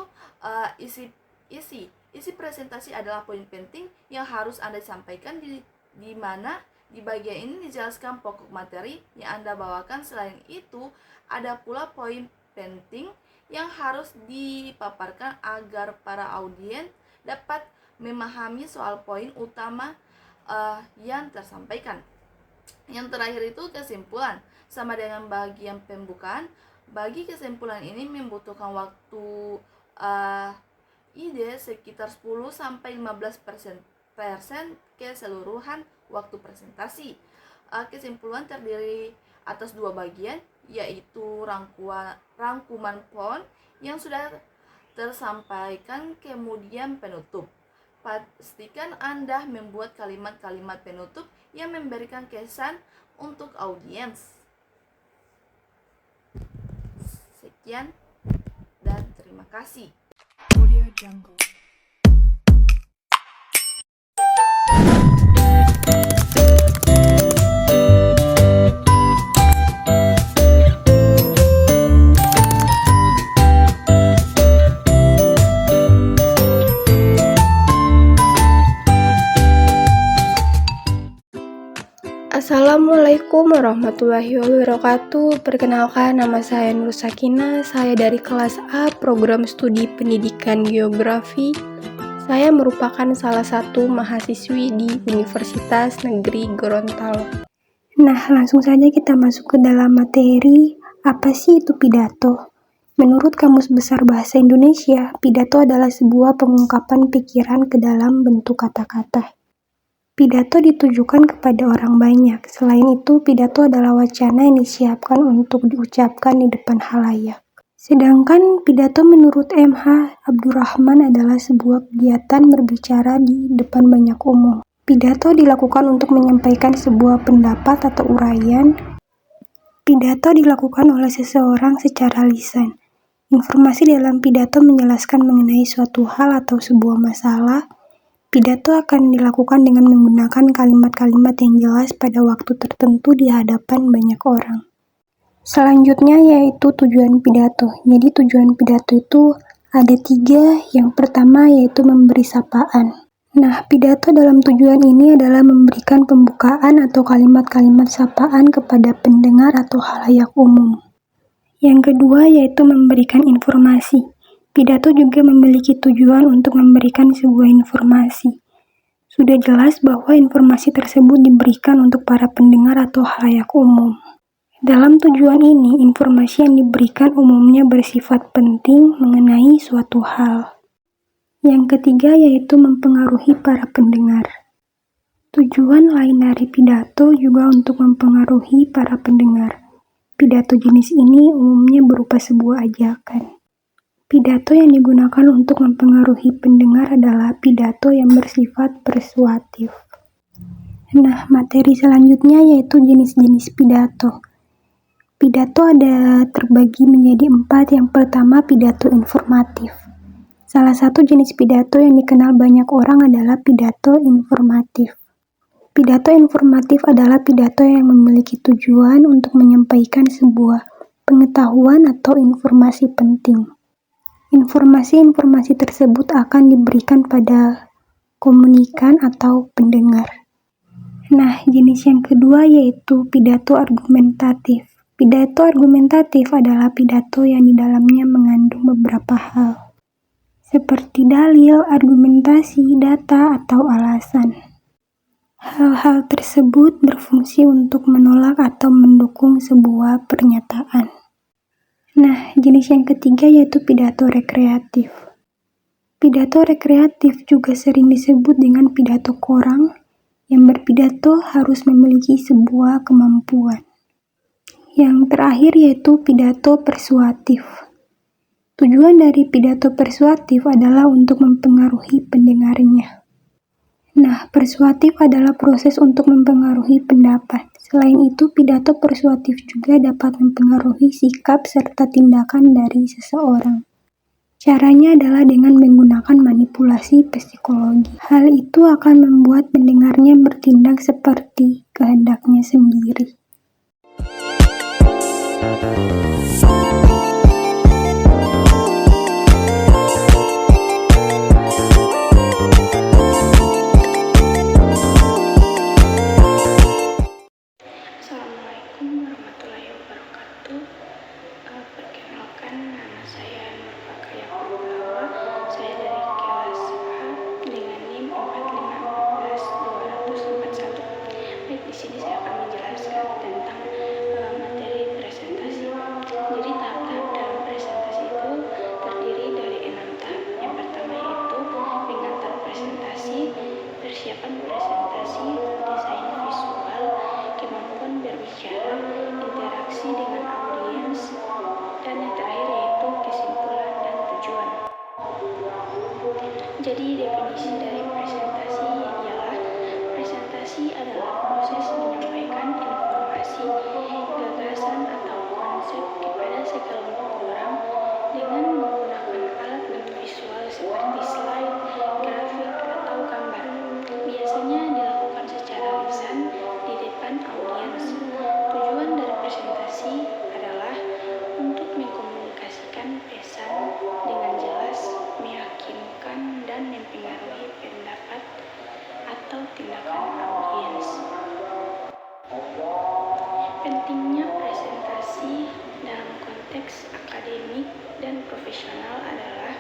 isi presentasi adalah poin penting yang harus Anda sampaikan, di mana di bagian ini dijelaskan pokok materi yang Anda bawakan. Selain itu, ada pula poin penting yang harus dipaparkan agar para audiens dapat memahami soal poin utama yang tersampaikan. Yang terakhir itu kesimpulan. Sama dengan bagian pembukaan, bagi kesimpulan ini membutuhkan waktu ide sekitar 10-15% keseluruhan waktu presentasi. Kesimpulan terdiri atas 2 bagian, yaitu rangkuman poin yang sudah tersampaikan, kemudian penutup. Pastikan Anda membuat kalimat-kalimat penutup yang memberikan kesan untuk audiens. Sekian dan terima kasih. Audio Jungle. Assalamualaikum warahmatullahi wabarakatuh. Perkenalkan, nama saya Nur Sakinah. Saya dari kelas A program studi pendidikan geografi. Saya merupakan salah satu mahasiswi di Universitas Negeri Gorontalo. Nah, langsung saja kita masuk ke dalam materi. Apa sih itu pidato? Menurut Kamus Besar Bahasa Indonesia, pidato adalah sebuah pengungkapan pikiran ke dalam bentuk kata-kata. Pidato ditujukan kepada orang banyak. Selain itu, pidato adalah wacana yang disiapkan untuk diucapkan di depan halayak. Sedangkan pidato menurut M.H. Abdurrahman adalah sebuah kegiatan berbicara di depan banyak umum. Pidato dilakukan untuk menyampaikan sebuah pendapat atau uraian. Pidato dilakukan oleh seseorang secara lisan. Informasi dalam pidato menjelaskan mengenai suatu hal atau sebuah masalah. Pidato akan dilakukan dengan menggunakan kalimat-kalimat yang jelas pada waktu tertentu di hadapan banyak orang. Selanjutnya yaitu tujuan pidato. Jadi tujuan pidato itu ada 3. Yang pertama yaitu memberi sapaan. Nah, pidato dalam tujuan ini adalah memberikan pembukaan atau kalimat-kalimat sapaan kepada pendengar atau halayak umum. Yang kedua yaitu memberikan informasi. Pidato juga memiliki tujuan untuk memberikan sebuah informasi. Sudah jelas bahwa informasi tersebut diberikan untuk para pendengar atau halayak umum. Dalam tujuan ini, informasi yang diberikan umumnya bersifat penting mengenai suatu hal. Yang ketiga yaitu mempengaruhi para pendengar. Tujuan lain dari pidato juga untuk mempengaruhi para pendengar. Pidato jenis ini umumnya berupa sebuah ajakan. Pidato yang digunakan untuk mempengaruhi pendengar adalah pidato yang bersifat persuasif. Nah, materi selanjutnya yaitu jenis-jenis pidato. Pidato ada terbagi menjadi 4. Yang pertama, pidato informatif. Salah satu jenis pidato yang dikenal banyak orang adalah pidato informatif. Pidato informatif adalah pidato yang memiliki tujuan untuk menyampaikan sebuah pengetahuan atau informasi penting. Informasi-informasi tersebut akan diberikan pada komunikan atau pendengar. Nah, jenis yang kedua yaitu pidato argumentatif. Pidato argumentatif adalah pidato yang di dalamnya mengandung beberapa hal, seperti dalil, argumentasi, data, atau alasan. Hal-hal tersebut berfungsi untuk menolak atau mendukung sebuah pernyataan. Nah, jenis yang ketiga yaitu pidato rekreatif. Pidato rekreatif juga sering disebut dengan pidato korang, yang berpidato harus memiliki sebuah kemampuan. Yang terakhir yaitu pidato persuatif. Tujuan dari pidato persuatif adalah untuk mempengaruhi pendengarnya. Nah, persuatif adalah proses untuk mempengaruhi pendapat. Selain itu, pidato persuatif juga dapat mempengaruhi sikap serta tindakan dari seseorang. Caranya adalah dengan menggunakan manipulasi psikologi. Hal itu akan membuat pendengarnya bertindak seperti kehendaknya sendiri. Assalamualaikum warahmatullahi wabarakatuh. Perkenalkan, nama saya Nur Fakaya Purbawa. Saya dari kelas A dengan NIM 4514241. Baik, di sini saya akan menjelaskan tentang materi presentasi. Jadi tahap-tahap dalam presentasi itu terdiri dari 6 tahap. Yang pertama yaitu pengantar presentasi, persiapan presentasi, desain visual, kemampuan berbicara, interaksi dengan audiens, dan yang terakhir yaitu kesimpulan dan tujuan. Jadi definisi dari presentasi ialah presentasi adalah proses menyampaikan informasi, gagasan atau konsep kepada sekelompok orang dengan menggunakan alat dan visual seperti slide, grafik, atau gambar. Biasanya dilakukan secara lisan di depan audiens. Tujuan dari presentasi adalah untuk mengkomunikasikan pesan dengan jelas, meyakinkan, dan mempengaruhi pendapat atau tindakan audiens. Pentingnya presentasi dalam konteks akademik dan profesional adalah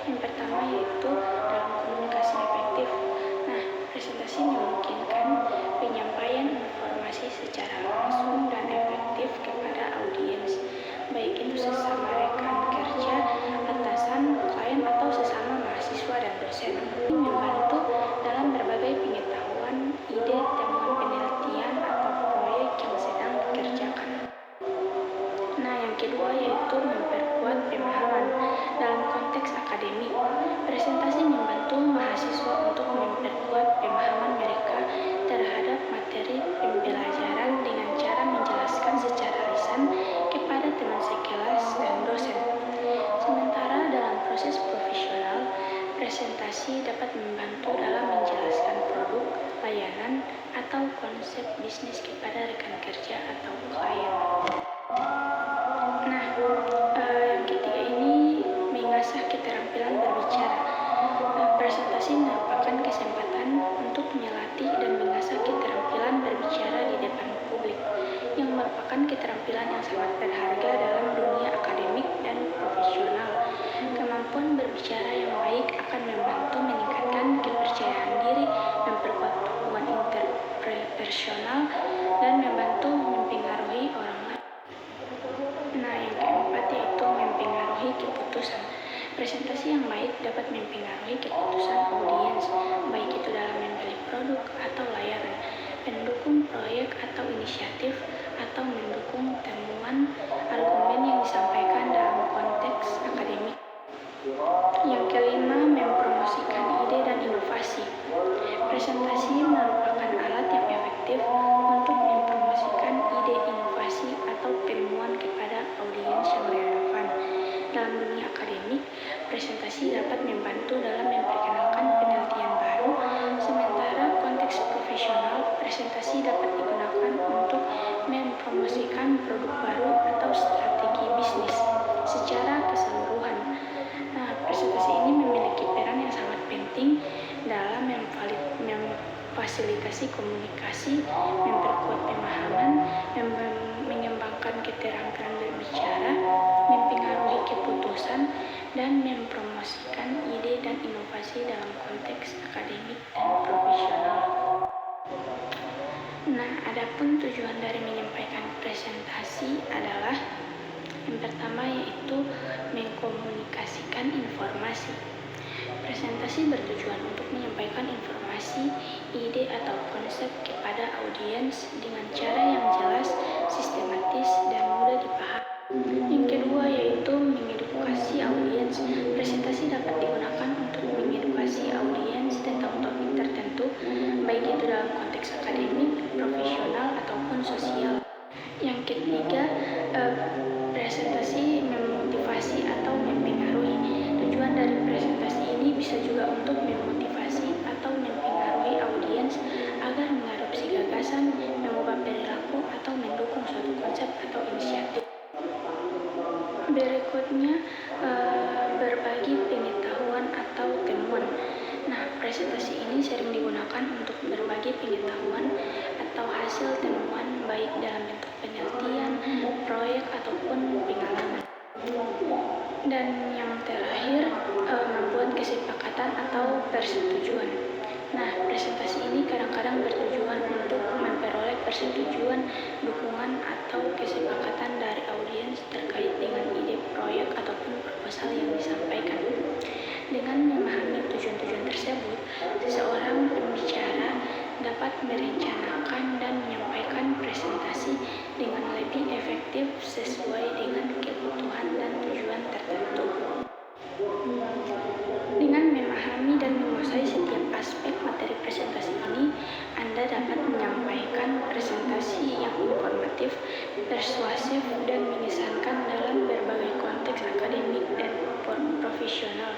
yang pertama yaitu dalam komunikasi efektif. Nah, presentasi memungkinkan penyampaian informasi secara langsung dan efektif kepada audiens, baik itu sesama rekan kerja, atasan, klien, atau sesama mahasiswa dan dosen. Ini membantu dalam berbagai pengetahuan, ide, temuan penelitian, atau proyek yang sedang dikerjakan. Nah, yang kedua yaitu memperkuat pemahaman. Dalam konteks akademik, presentasi membantu mahasiswa untuk memperkuat pemahaman mereka terhadap materi pembelajaran dengan cara menjelaskan secara lisan kepada teman sekelas dan dosen. Sementara dalam proses profesional, presentasi dapat membantu dalam menjelaskan produk, layanan, atau konsep bisnis kepada rekan kerja atau klien. Nah, yang ketiga ini mengasah keterampilan berbicara. Presentasi merupakan kesempatan untuk melatih dan mengasah keterampilan berbicara di depan publik, yang merupakan keterampilan yang sangat berharga dalam dunia akademik dan profesional. Kemampuan berbicara yang baik akan membantu meningkatkan kepercayaan diri, memperkuat hubungan interpersonal, dan membantu mempengaruhi orang lain. Nah, yang keempat yaitu mempengaruhi keputusan. Presentasi yang baik dapat mempengaruhi keputusan audiens, baik itu dalam membeli produk atau layanan, mendukung proyek atau inisiatif, atau mendukung temuan argumen yang disampaikan dalam konteks akademik. Yang kelima, mempromosikan ide dan inovasi. Presentasi merupakan alat yang efektif untuk mempromosikan ide inovasi atau penemuan kepada audiens yang relevan. Dalam dunia akademik, presentasi dapat membantu dalam memperkenalkan penelitian baru, sementara konteks profesional, presentasi dapat digunakan untuk mempromosikan produk baru atau strategi bisnis secara keseluruhan. memfasilitasi komunikasi, memperkuat pemahaman, mengembangkan keterampilan berbicara, mempengaruhi keputusan, dan mempromosikan ide dan inovasi dalam konteks akademik dan profesional. Nah, adapun tujuan dari menyampaikan presentasi adalah yang pertama yaitu mengkomunikasikan informasi. Presentasi bertujuan untuk menyampaikan informasi, ide atau konsep kepada audiens dengan cara yang jelas, sistematis, dan mudah dipahami. Yang kedua yaitu mengedukasi audiens. Presentasi dapat digunakan untuk mengedukasi audiens tentang topik tertentu, baik itu dalam konteks akademik, profesional, ataupun sosial. Yang ketiga, presentasi memotivasi atau mempengaruhi. Tujuan dari presentasi ini bisa juga untuk memotivasi atau mempengaruhi audiens agar mengadopsi gagasan, mengubah perilaku, atau mendukung suatu konsep atau inisiatif. Berikutnya, berbagi pengetahuan atau temuan. Nah, presentasi ini sering digunakan untuk berbagi pengetahuan atau hasil temuan baik dalam bentuk penelitian, proyek, ataupun pengalaman. Dan yang terakhir, membuat kesepakatan atau persetujuan. Nah, presentasi ini kadang-kadang bertujuan untuk memperoleh persetujuan, dukungan, atau kesepakatan dari audiens terkait dengan ide proyek ataupun proposal yang disampaikan. Dengan memahami tujuan-tujuan tersebut, seseorang pembicara dapat merencanakan dan menyampaikan presentasi dengan lebih efektif sesuai dengan kebutuhan dan tujuan tertentu. Dengan memahami dan menguasai setiap aspek materi presentasi ini, Anda dapat menyampaikan presentasi yang informatif, persuasif, dan mengesankan dalam berbagai konteks akademik dan profesional.